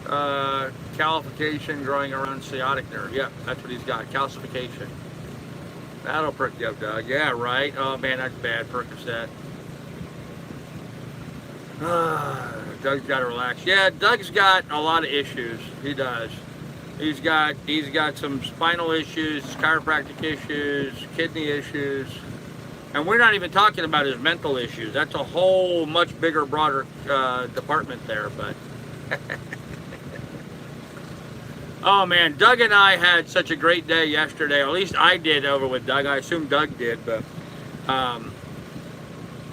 Calcification growing around sciatic nerve. Yep, that's what he's got. Calcification. That'll perk you up, Doug. Yeah, right. Oh, man, that's bad, Percocet. Doug's got to relax. Yeah, Doug's got a lot of issues. He does. He's got some spinal issues, chiropractic issues, kidney issues, and we're not even talking about his mental issues. That's a whole much bigger, broader department there. But oh man, Doug and I had such a great day yesterday. Or at least I did over with Doug. I assume Doug did, but.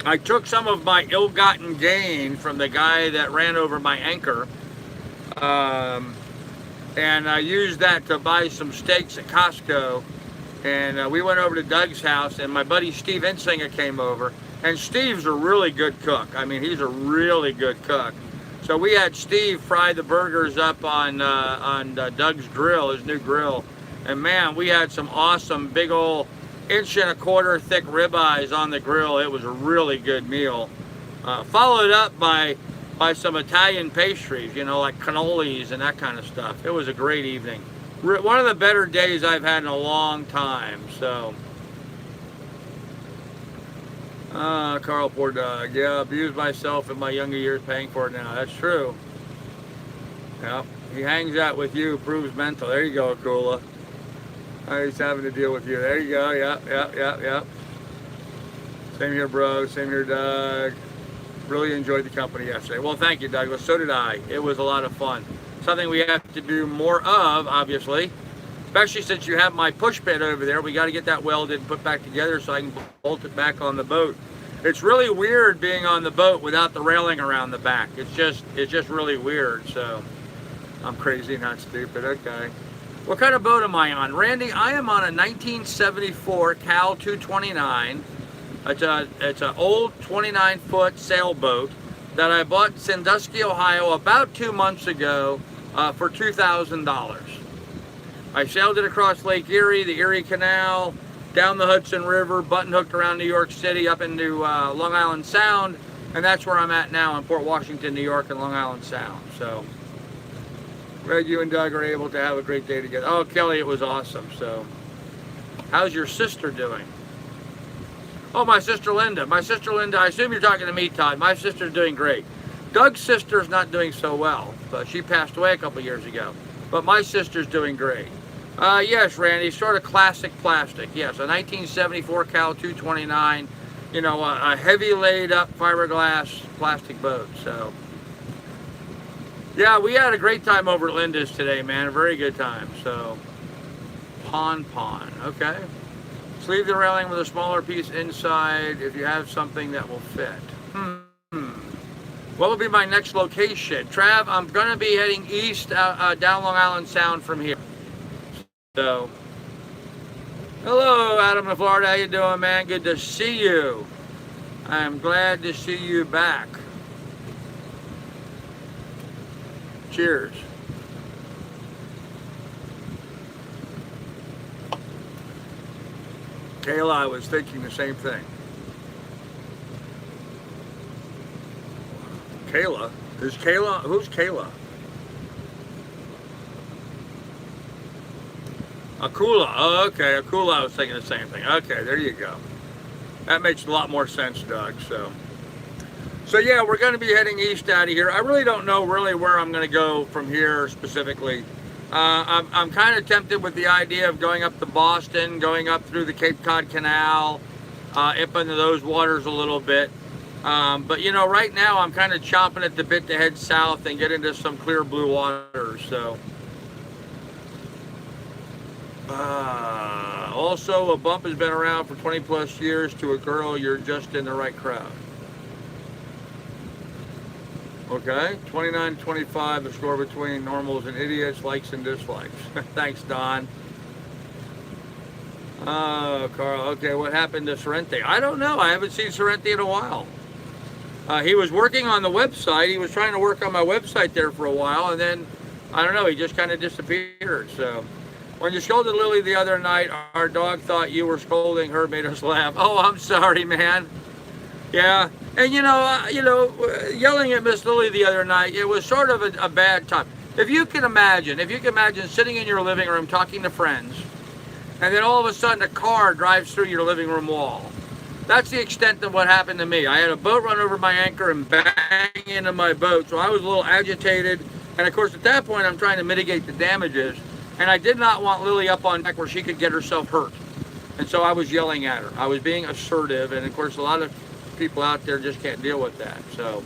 I took some of my ill-gotten gain from the guy that ran over my anchor, and I used that to buy some steaks at Costco, and we went over to Doug's house, and my buddy Steve Insinger came over, and Steve's a really good cook. I mean, he's a really good cook. So we had Steve fry the burgers up on Doug's grill, his new grill, and man, we had some awesome big old 1.25 inch thick ribeyes on the grill. It was a really good meal. Followed up by some Italian pastries, you know, like cannolis and that kind of stuff. It was a great evening. One of the better days I've had in a long time. So, Carl, poor Doug. Yeah, abused myself in my younger years, paying for it now. That's true. Yep, he hangs out with you, proves mental. There you go, Akula. He's having to deal with you. There you go. Yep. Same here, bro. Same here, Doug. Really enjoyed the company yesterday. Well, thank you, Douglas. So did I. It was a lot of fun. Something we have to do more of, obviously. Especially since you have my push bed over there. We got to get that welded and put back together so I can bolt it back on the boat. It's really weird being on the boat without the railing around the back. It's just really weird. So I'm crazy, not stupid. Okay. What kind of boat am I on? Randy, I am on a 1974 Cal 229. It's an old 29-foot sailboat that I bought in Sandusky, Ohio about 2 months ago for $2,000. I sailed it across Lake Erie, the Erie Canal, down the Hudson River, button hooked around New York City, up into Long Island Sound, and that's where I'm at now in Port Washington, New York, and Long Island Sound. So. Greg, you and Doug are able to have a great day together. Oh, Kelly, it was awesome. So, how's your sister doing? Oh, my sister Linda. My sister Linda, I assume you're talking to me, Todd. My sister's doing great. Doug's sister's not doing so well, but she passed away a couple years ago. But my sister's doing great. Yes, Randy, sort of classic plastic. Yes, a 1974 Cal 229, you know, a heavy laid up fiberglass plastic boat. So, yeah, we had a great time over at Linda's today, man. A very good time. So, pon, okay. Sleeve the railing with a smaller piece inside if you have something that will fit. What will be my next location? Trav, I'm going to be heading east down Long Island Sound from here. So, hello, Adam in Florida. How you doing, man? Good to see you. I'm glad to see you back. Cheers. Kayla, I was thinking the same thing. Kayla? Who's Kayla? Akula. Oh, okay. Akula, I was thinking the same thing. Okay, there you go. That makes a lot more sense, Doug. So yeah, we're going to be heading east out of here. I really don't know really where I'm going to go from here specifically. I'm kind of tempted with the idea of going up to Boston, going up through the Cape Cod Canal, up into those waters a little bit. But you know, right now I'm kind of chomping at the bit to head south and get into some clear blue waters. So, also a bump has been around for 20 plus years. To a girl, you're just in the right crowd. Okay, 29-25, the score between normals and idiots, likes and dislikes. Thanks, Don. Oh, Carl. Okay, what happened to Sorrente? I don't know. I haven't seen Sorrente in a while. He was working on the website. He was trying to work on my website there for a while, and then, I don't know, he just kind of disappeared. So, when you scolded Lily the other night, our dog thought you were scolding her, made us laugh. Oh, I'm sorry, man. Yeah, and you know, yelling at Miss Lily the other night, it was sort of a bad time. If you can imagine sitting in your living room talking to friends, and then all of a sudden a car drives through your living room wall. That's the extent of what happened to me. I had a boat run over my anchor and bang into my boat, so I was a little agitated. And of course, at that point, I'm trying to mitigate the damages, and I did not want Lily up on deck where she could get herself hurt. And so I was yelling at her. I was being assertive, and of course, a lot of people out there just can't deal with that. So,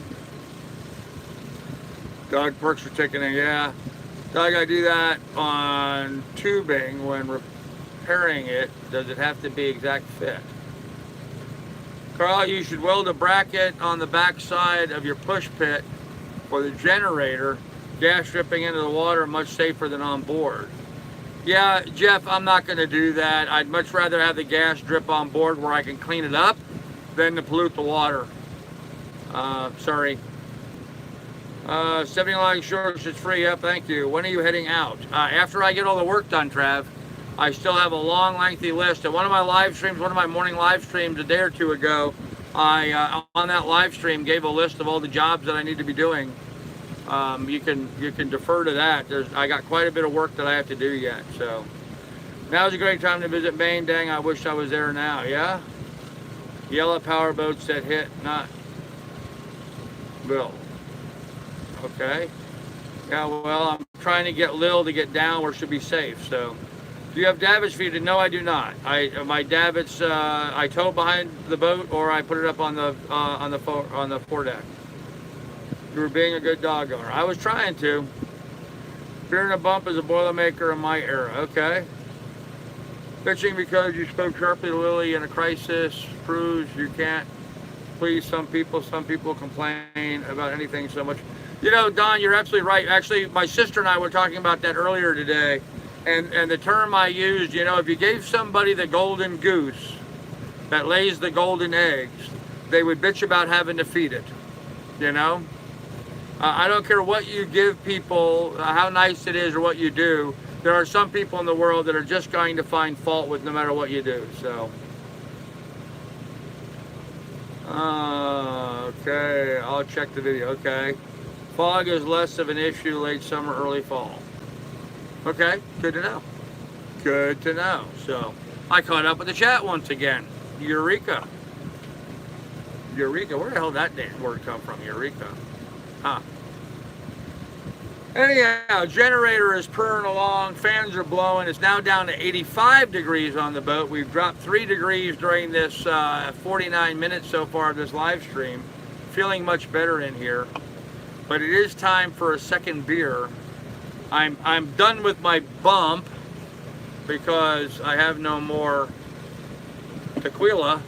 dog perks for ticketing, yeah. Doug, I do that on tubing when repairing it. Does it have to be exact fit? Carl, you should weld a bracket on the back side of your push pit for the generator. Gas dripping into the water much safer than on board. Yeah, Jeff, I'm not going to do that. I'd much rather have the gas drip on board where I can clean it up than to pollute the water. Sorry. 70 Long Shores is free. Yep, thank you. When are you heading out? After I get all the work done, Trav. I still have a long, lengthy list. And one of my live streams, one of my morning live streams a day or two ago, I on that live stream gave a list of all the jobs that I need to be doing. You can defer to that. I got quite a bit of work that I have to do yet. So now's a great time to visit Maine. Dang, I wish I was there now. Yeah. Yellow power boats that hit, not Bill. Okay. Yeah, well, I'm trying to get Lil to get down where she'll be safe. So, do you have davits feeded? No, I do not. My davits I tow behind the boat, or I put it up on the foredeck. You were being a good dog owner. I was trying to. Fearing a bump is a Boilermaker in my era. Okay. Bitching because you spoke sharply to Lily in a crisis proves you can't please some people. Some people complain about anything so much. You know, Don, you're absolutely right. Actually, my sister and I were talking about that earlier today. And the term I used, you know, if you gave somebody the golden goose that lays the golden eggs, they would bitch about having to feed it, you know? I don't care what you give people, how nice it is or what you do. There are some people in the world that are just going to find fault with no matter what you do. So, okay, I'll check the video. Okay, fog is less of an issue late summer, early fall. Okay, good to know. Good to know. So, I caught up with the chat once again. Eureka. Eureka. Where the hell did that damn word come from? Eureka. Huh. Anyhow, generator is purring along, fans are blowing. It's now down to 85 degrees on the boat. We've dropped 3 degrees during this 49 minutes so far of this live stream. Feeling much better in here. But it is time for a second beer. I'm done with my bump because I have no more tequila.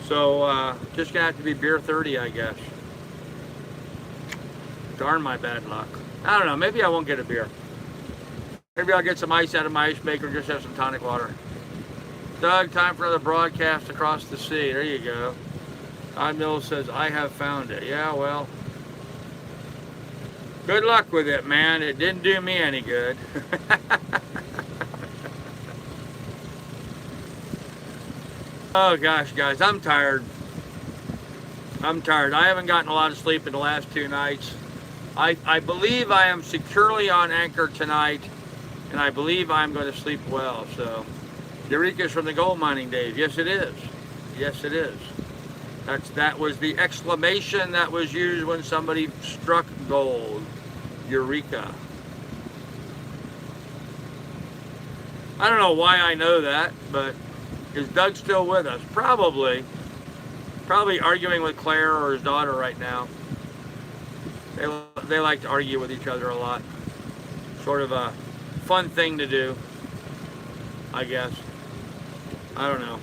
So just gonna have to be beer 30, I guess. Darn my bad luck. I don't know, maybe I won't get a beer. Maybe I'll get some ice out of my ice maker, just have some tonic water. Doug, time for another broadcast across the sea. There you go. Todd Mills says, I have found it. Yeah, well, good luck with it, man. It didn't do me any good. Oh gosh, guys, I'm tired. I'm tired. I haven't gotten a lot of sleep in the last 2 nights. I believe I am securely on anchor tonight, and I believe I'm going to sleep well. So, Eureka's from the gold mining days. Yes, it is. Yes, it is. That was the exclamation that was used when somebody struck gold. Eureka. I don't know why I know that, but is Doug still with us? Probably. Probably arguing with Claire or his daughter right now. They like to argue with each other a lot. Sort of a fun thing to do, I guess. I don't know.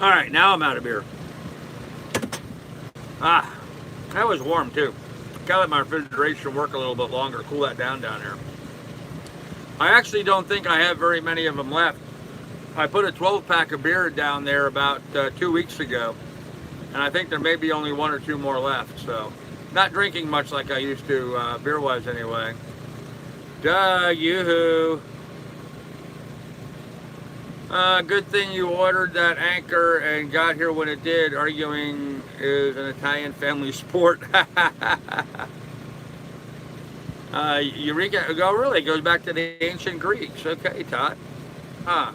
All right, now I'm out of beer. Ah, that was warm too. Gotta let my refrigeration work a little bit longer, cool that down there. I actually don't think I have very many of them left. I put a 12-pack of beer down there about 2 weeks ago, and I think there may be only 1 or 2 more left. So, not drinking much like I used to, beer-wise anyway. Doug, yoo-hoo. Good thing you ordered that anchor and got here when it did. Arguing is an Italian family sport. Eureka, oh really? It goes back to the ancient Greeks. Okay, Todd. Huh.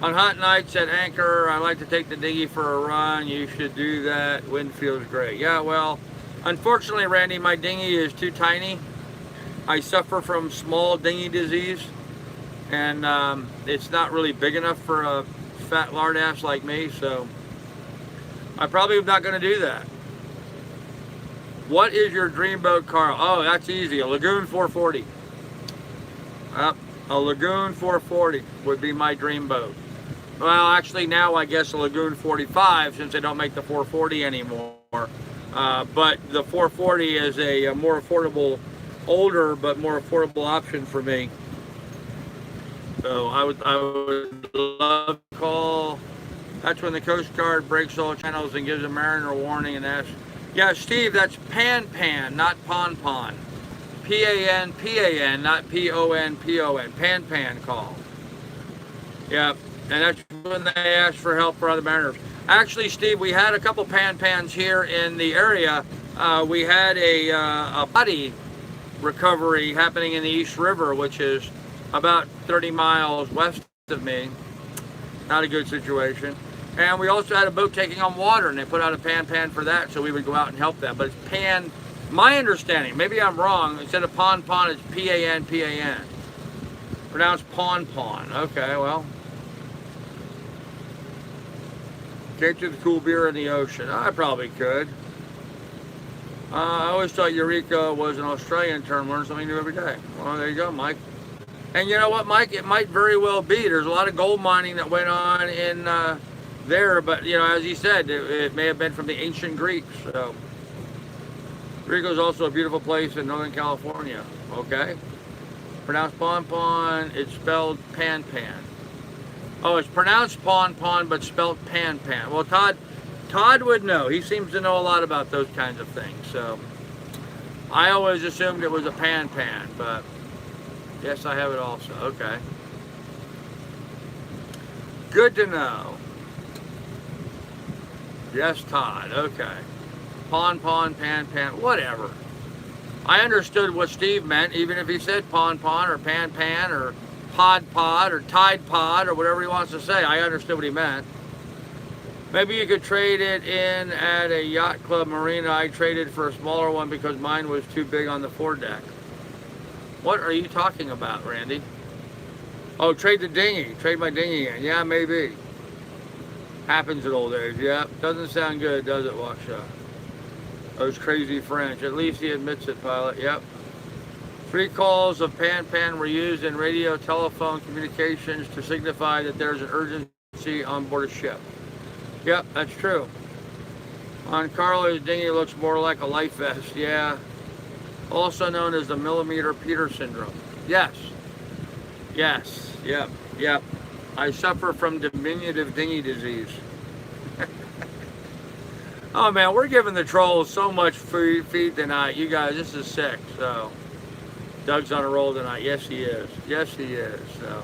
On hot nights at anchor, I like to take the dinghy for a run. You should do that. Wind feels great. Yeah, well, unfortunately, Randy, my dinghy is too tiny. I suffer from small dinghy disease, and it's not really big enough for a fat lard ass like me, so I probably am not going to do that. What is your dream boat, Carl? Oh, that's easy. A Lagoon 440. A Lagoon 440 would be my dream boat. Well, actually now I guess a Lagoon 45, since they don't make the 440 anymore. But the 440 is a more affordable, older but more affordable option for me. So I would love to call. That's when the Coast Guard breaks all channels and gives a mariner a warning and asks. Yeah, Steve, that's pan, not pon. P-A-N, not P-O-N. Pan call. Yeah, and that's when they ask for help for other mariners. Actually, Steve, we had a couple pans here in the area. We had a body recovery happening in the East River, which is about 30 miles west of me. Not a good situation. And we also had a boat taking on water, and they put out a pan for that, so we would go out and help them. But it's pan, my understanding, maybe I'm wrong, instead of pon, it's P-A-N. Pronounced pon. Okay, well. Can't do the cool beer in the ocean. I probably could. I always thought Eureka was an Australian term. Learn something new every day. Well, there you go, Mike. And you know what, Mike? It might very well be. There's a lot of gold mining that went on in there, but you know, as he said, it may have been from the ancient Greeks. So, Eureka is also a beautiful place in Northern California. Okay, pronounced pon. It's spelled pan. Oh, it's pronounced pon, but spelled pan. Well, Todd would know. He seems to know a lot about those kinds of things. So, I always assumed it was a pan, but yes, I have it also. Okay. Good to know. Yes, Todd. Okay. Pon, pan, whatever. I understood what Steve meant, even if he said pon, or pan, or pod, or tide pod, or whatever he wants to say. I understood what he meant. Maybe you could trade it in at a yacht club marina. I traded for a smaller one because mine was too big on the foredeck. What are you talking about, Randy? Oh, trade the dinghy. Trade my dinghy in. Yeah, maybe. Happens in old age. Yeah. Doesn't sound good, does it, Waksha? Those crazy French. At least he admits it, pilot. Yep. 3 calls of pan were used in radio telephone communications to signify that there's an urgency on board a ship. Yep, that's true. On Carlo's dinghy looks more like a life vest. Yeah. Also known as the millimeter Peter syndrome. Yes. Yes. Yep. Yep. I suffer from diminutive dinghy disease. Oh man, we're giving the trolls so much feed tonight. You guys, this is sick. So, Doug's on a roll tonight. Yes, he is. Yes, he is. So,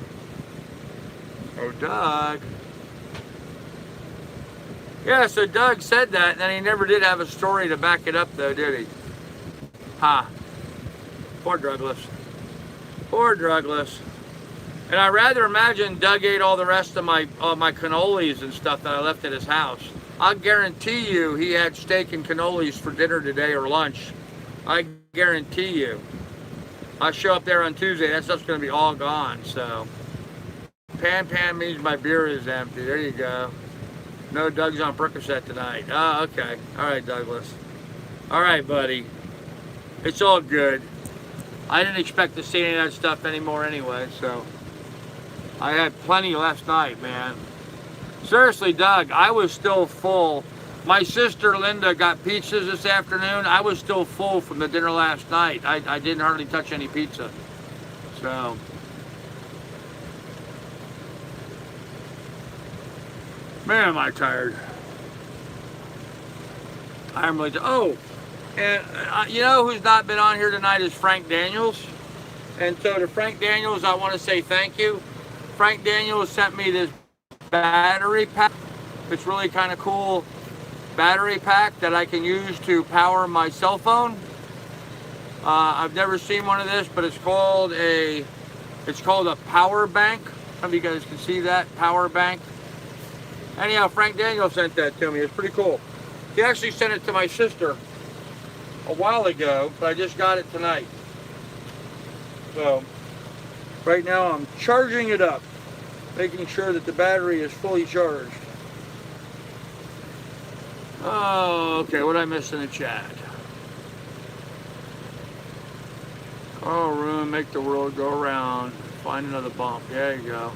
oh, Doug. Yeah, so Doug said that, and then he never did have a story to back it up, though, did he? Ha. Poor Douglas. Poor Douglas. And I rather imagine Doug ate all the rest of my cannolis and stuff that I left at his house. I guarantee you he had steak and cannolis for dinner today or lunch. I guarantee you. I show up there on Tuesday, that stuff's going to be all gone, so. Pan means my beer is empty. There you go. No, Doug's on Percocet tonight. Oh, okay. All right, Douglas. All right, buddy. It's all good. I didn't expect to see any of that stuff anymore anyway, so. I had plenty last night, man. Seriously, Doug, I was still full. My sister Linda got pizzas this afternoon. I was still full from the dinner last night. I didn't hardly touch any pizza. So. Man, am I tired. I'm really oh, and you know who's not been on here tonight is Frank Daniels. And so to Frank Daniels, I want to say thank you. Frank Daniels sent me this battery pack. It's really kind of cool battery pack that I can use to power my cell phone. I've never seen one of this, but it's called a power bank. Some of you guys can see that power bank. Anyhow, Frank Daniels sent that to me. It's pretty cool. He actually sent it to my sister a while ago, but I just got it tonight. So right now I'm charging it up, making sure that the battery is fully charged. Oh, okay, what did I miss in the chat? Oh, room, make the world go around. Find another bump. There you go.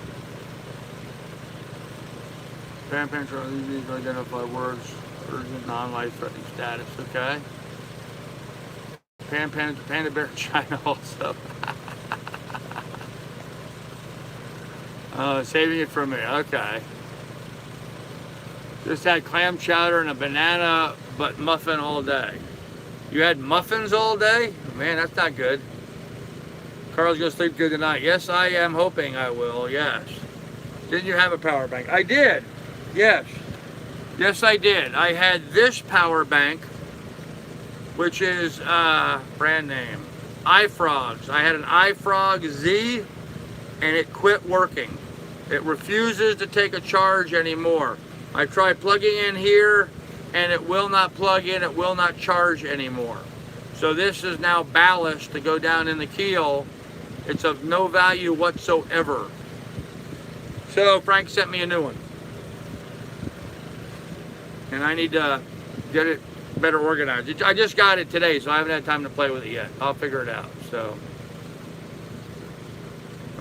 Pan need to identify words, urgent, non-life-threatening status. Okay. Panda bear in China also. Saving it for me. Okay. Just had clam chowder and a banana but muffin all day. You had muffins all day? Man, that's not good. Carl's gonna sleep good tonight. Yes, I am hoping I will. Yes. Didn't you have a power bank? I did. Yes. Yes, I did. I had this power bank, which is brand name iFrogs. I had an iFrog Z, and it quit working. It refuses to take a charge anymore. I tried plugging in here, and it will not plug in. It will not charge anymore. So this is now ballast to go down in the keel. It's of no value whatsoever. So Frank sent me a new one. And I need to get it better organized. I just got it today, so I haven't had time to play with it yet. I'll figure it out. So,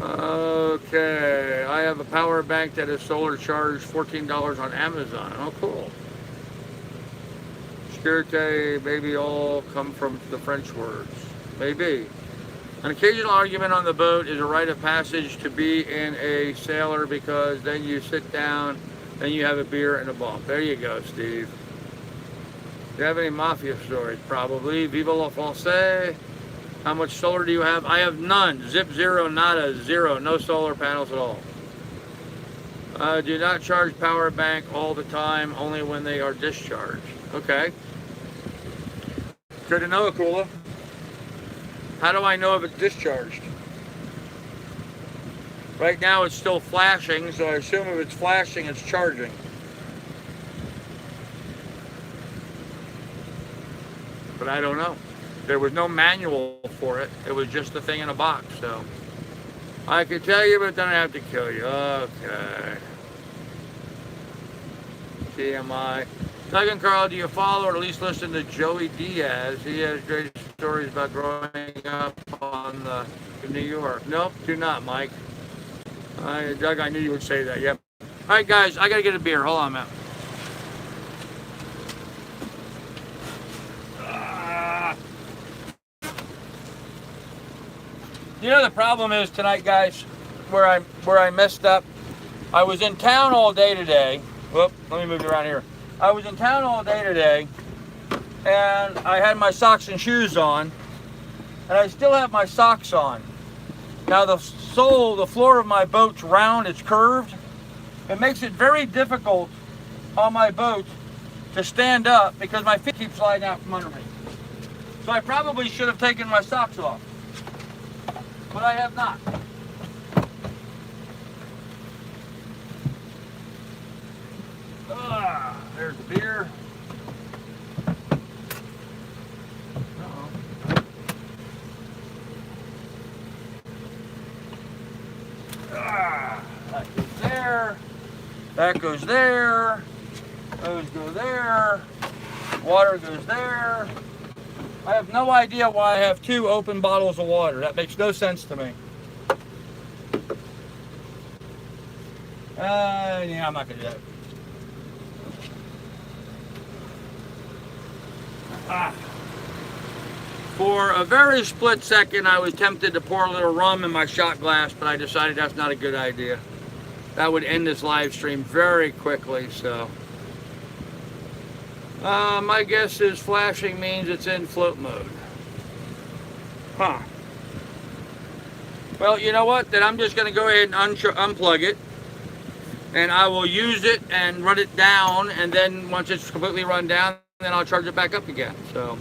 okay, I have a power bank that is solar charged, $14 on Amazon. Oh, cool. Sécurité, maybe all come from the French words. Maybe. An occasional argument on the boat is a rite of passage to be in a sailor, because then you sit down, then you have a beer and a bump. There you go, Steve. Do you have any mafia stories? Probably. Viva la France. How much solar do you have? I have none. Zip, zero, nada, zero. No solar panels at all. Do not charge power bank all the time, only when they are discharged. Okay. Good to know, Akula. How do I know if it's discharged? Right now it's still flashing, so I assume if it's flashing, it's charging. but I don't know. There was no manual for it. It was just a thing in a box. So I could tell you, but then I have to kill you. Okay. TMI. Doug and Carl, do you follow or at least listen to Joey Diaz? He has great stories about growing up in New York. Nope, do not, Mike. Doug, I knew you would say that. Yep. All right, guys, I got to get a beer. Hold on, man. You know the problem is tonight, guys, where I messed up. I was in town all day today. Whoop, let me move you around here. I was in town all day today, and I had my socks and shoes on, and I still have my socks on. Now the floor of my boat's round, it's curved. It makes it very difficult on my boat to stand up because my feet keep sliding out from under me. So I probably should have taken my socks off, but I have not. There's the beer. That goes there. That goes there. Those go there. Water goes there. I have no idea why I have 2 open bottles of water. That makes no sense to me. Yeah, I'm not going to do that. For a very split second, I was tempted to pour a little rum in my shot glass, but I decided that's not a good idea. That would end this live stream very quickly, so. My guess is flashing means it's in float mode. Huh. Well, you know what? Then I'm just going to go ahead and unplug it. And I will use it and run it down, and then once it's completely run down, then I'll charge it back up again. So,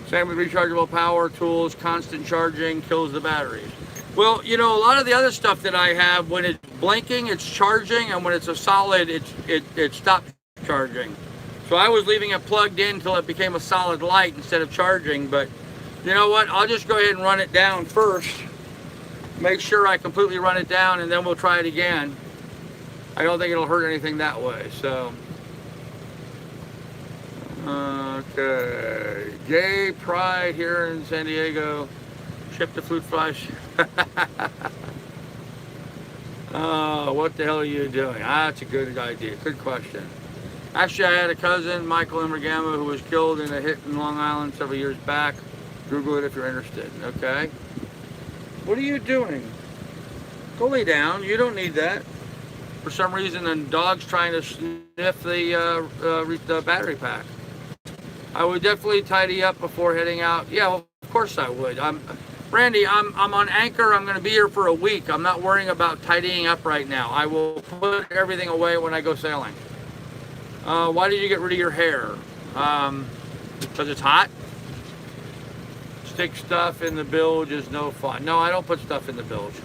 same with rechargeable power tools, constant charging kills the batteries. Well, you know, a lot of the other stuff that I have, when it's blinking, it's charging, and when it's a solid, it stops charging. So I was leaving it plugged in until it became a solid light instead of charging, but you know what? I'll just go ahead and run it down first. Make sure I completely run it down, and then we'll try it again. I don't think it'll hurt anything that way, so. Okay, Gay Pride here in San Diego. Ship the flute flush. Oh, what the hell are you doing? That's a good idea. Good question. Actually, I had a cousin, Michael Immergamma, who was killed in a hit in Long Island several years back. Google it if you're interested. Okay. What are you doing? Go lay down. You don't need that. For some reason, the dog's trying to sniff the battery pack. I would definitely tidy up before heading out. Yeah, well, of course I would. Randy, I'm on anchor. I'm going to be here for a week. I'm not worrying about tidying up right now. I will put everything away when I go sailing. Why did you get rid of your hair? Because it's hot? Stick stuff in the bilge is no fun. No, I don't put stuff in the bilge.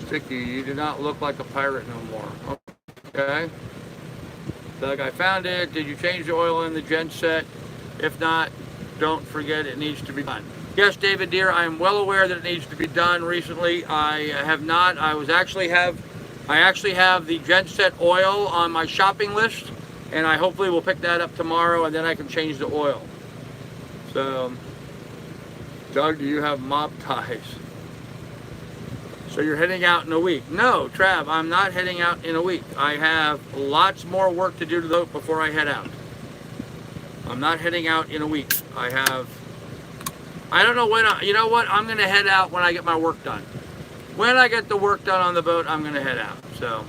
Sticky, you do not look like a pirate no more. Okay. Doug, I found it. Did you change the oil in the gen set? If not, don't forget it needs to be done. Yes, David Deere, I am well aware that it needs to be done recently. I have not. I actually have the gen set oil on my shopping list, and I hopefully will pick that up tomorrow, and then I can change the oil. So, Doug, do you have mob ties? So you're heading out in a week? No, Trav, I'm not heading out in a week. I have lots more work to do to the boat before I head out. I'm not heading out in a week. I don't know when, you know what? I'm going to head out when I get my work done. When I get the work done on the boat, I'm going to head out. So,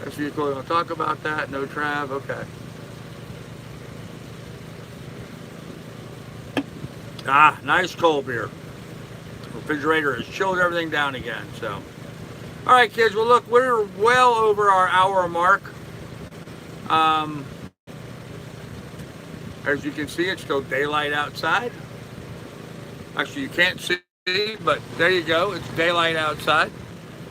that's really cool. Don't talk about that. No, Trav. Okay. Ah, nice cold beer. Refrigerator has chilled everything down again. So, all right, kids. Well, look, we're well over our hour mark. As you can see, it's still daylight outside. Actually, you can't see, but there you go. It's daylight outside.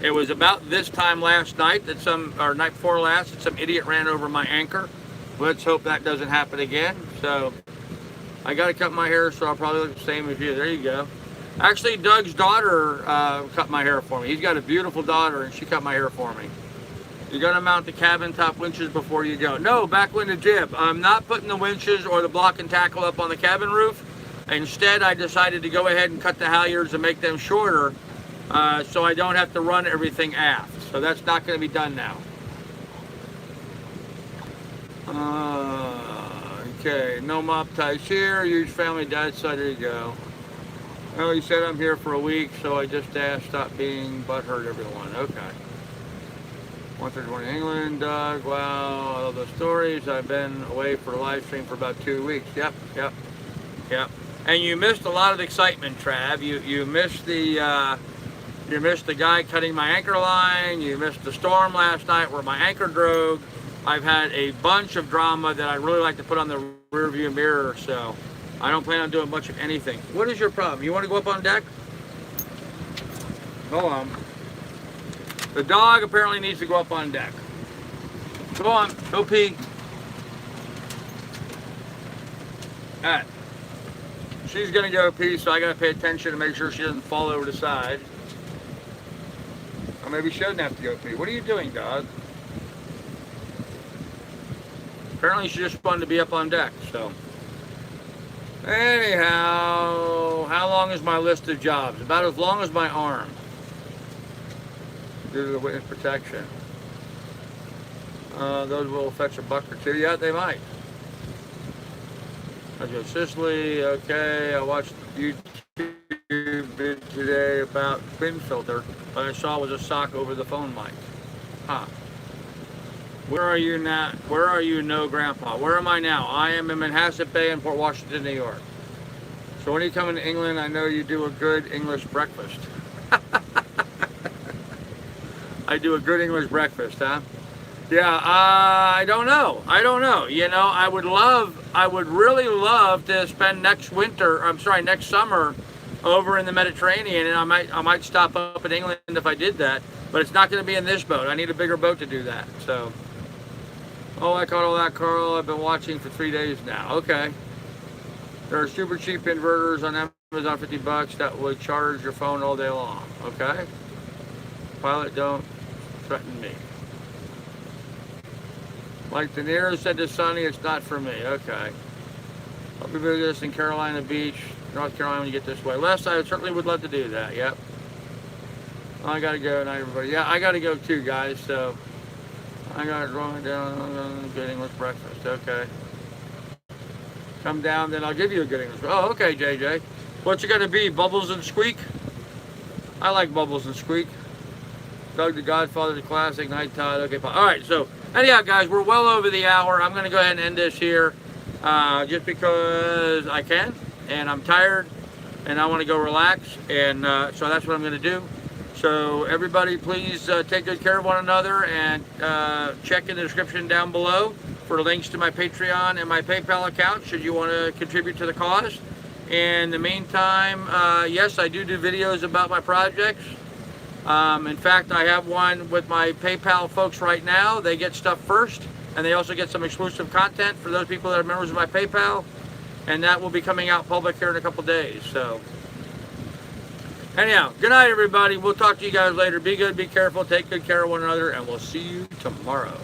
It was about this time last night that or night before last, that some idiot ran over my anchor. Let's hope that doesn't happen again. So, I got to cut my hair, so I'll probably look the same as you. There you go. Actually, Doug's daughter cut my hair for me. He's got a beautiful daughter, and she cut my hair for me. You're going to mount the cabin top winches before you go. No, backwind jib. I'm not putting the winches or the block and tackle up on the cabin roof. Instead, I decided to go ahead and cut the halyards and make them shorter so I don't have to run everything aft. So that's not going to be done now. Okay, no mop ties here. Huge family, dad's side. There you go. Oh, he said I'm here for a week, so I just asked, stop being butthurt, everyone. Okay. 131 in England, Doug. Wow, I love those stories. I've been away for a live stream for about 2 weeks. Yep. And you missed a lot of excitement, Trav. You missed the guy cutting my anchor line. You missed the storm last night where my anchor drove. I've had a bunch of drama that I really like to put on the rear view mirror, so I don't plan on doing much of anything. What is your problem? You want to go up on deck? Hold on. The dog apparently needs to go up on deck. Go on, go pee. Alright. She's gonna go pee, so I gotta pay attention to make sure she doesn't fall over the side. Or maybe she doesn't have to go pee. What are you doing, dog? Apparently she just wanted to be up on deck, so. Anyhow, how long is my list of jobs? About as long as my arm. Due to the witness protection. Those will fetch a buck or two. Yeah, they might. I go Sicily. Okay, I watched YouTube vid today about fin filter. What I saw was a sock over the phone mic. Huh. Where are you now? Where are you, no grandpa? Where am I now? I am in Manhasset Bay in Port Washington, New York. So when you come to England, I know you do a good English breakfast. I do a good English breakfast, huh? Yeah, I don't know. You know, I would really love to spend next summer over in the Mediterranean, and I might stop up in England if I did that, but it's not going to be in this boat. I need a bigger boat to do that, so. Oh, I caught all that, Carl. I've been watching for 3 days now. Okay. There are super cheap inverters on Amazon, $50 that would charge your phone all day long. Okay. Pilot, don't threaten me. Like De Niro said to Sonny, it's not for me. Okay. I'll be doing this in Carolina Beach, North Carolina when you get this way. Les, I certainly would love to do that. Yep. I gotta go. Night, everybody. Yeah, I gotta go too, guys. So I got it wrong down. Good English breakfast. Okay. Come down, then I'll give you a good English. Oh, okay, JJ. What's it gonna be? Bubbles and Squeak? I like Bubbles and Squeak. Doug the Godfather, the classic. Night Todd. Okay, all right. So anyhow, guys, we're well over the hour. I'm gonna go ahead and end this here, just because I can, and I'm tired, and I want to go relax, and so that's what I'm gonna do. So everybody, please take good care of one another, and check in the description down below for links to my Patreon and my PayPal account should you want to contribute to the cause. In the meantime, yes, I do videos about my projects. In fact, I have one with my PayPal folks right now. They get stuff first, and they also get some exclusive content for those people that are members of my PayPal, and that will be coming out public here in a couple days. So anyhow, good night, everybody. We'll talk to you guys later. Be good, be careful, take good care of one another, and we'll see you tomorrow.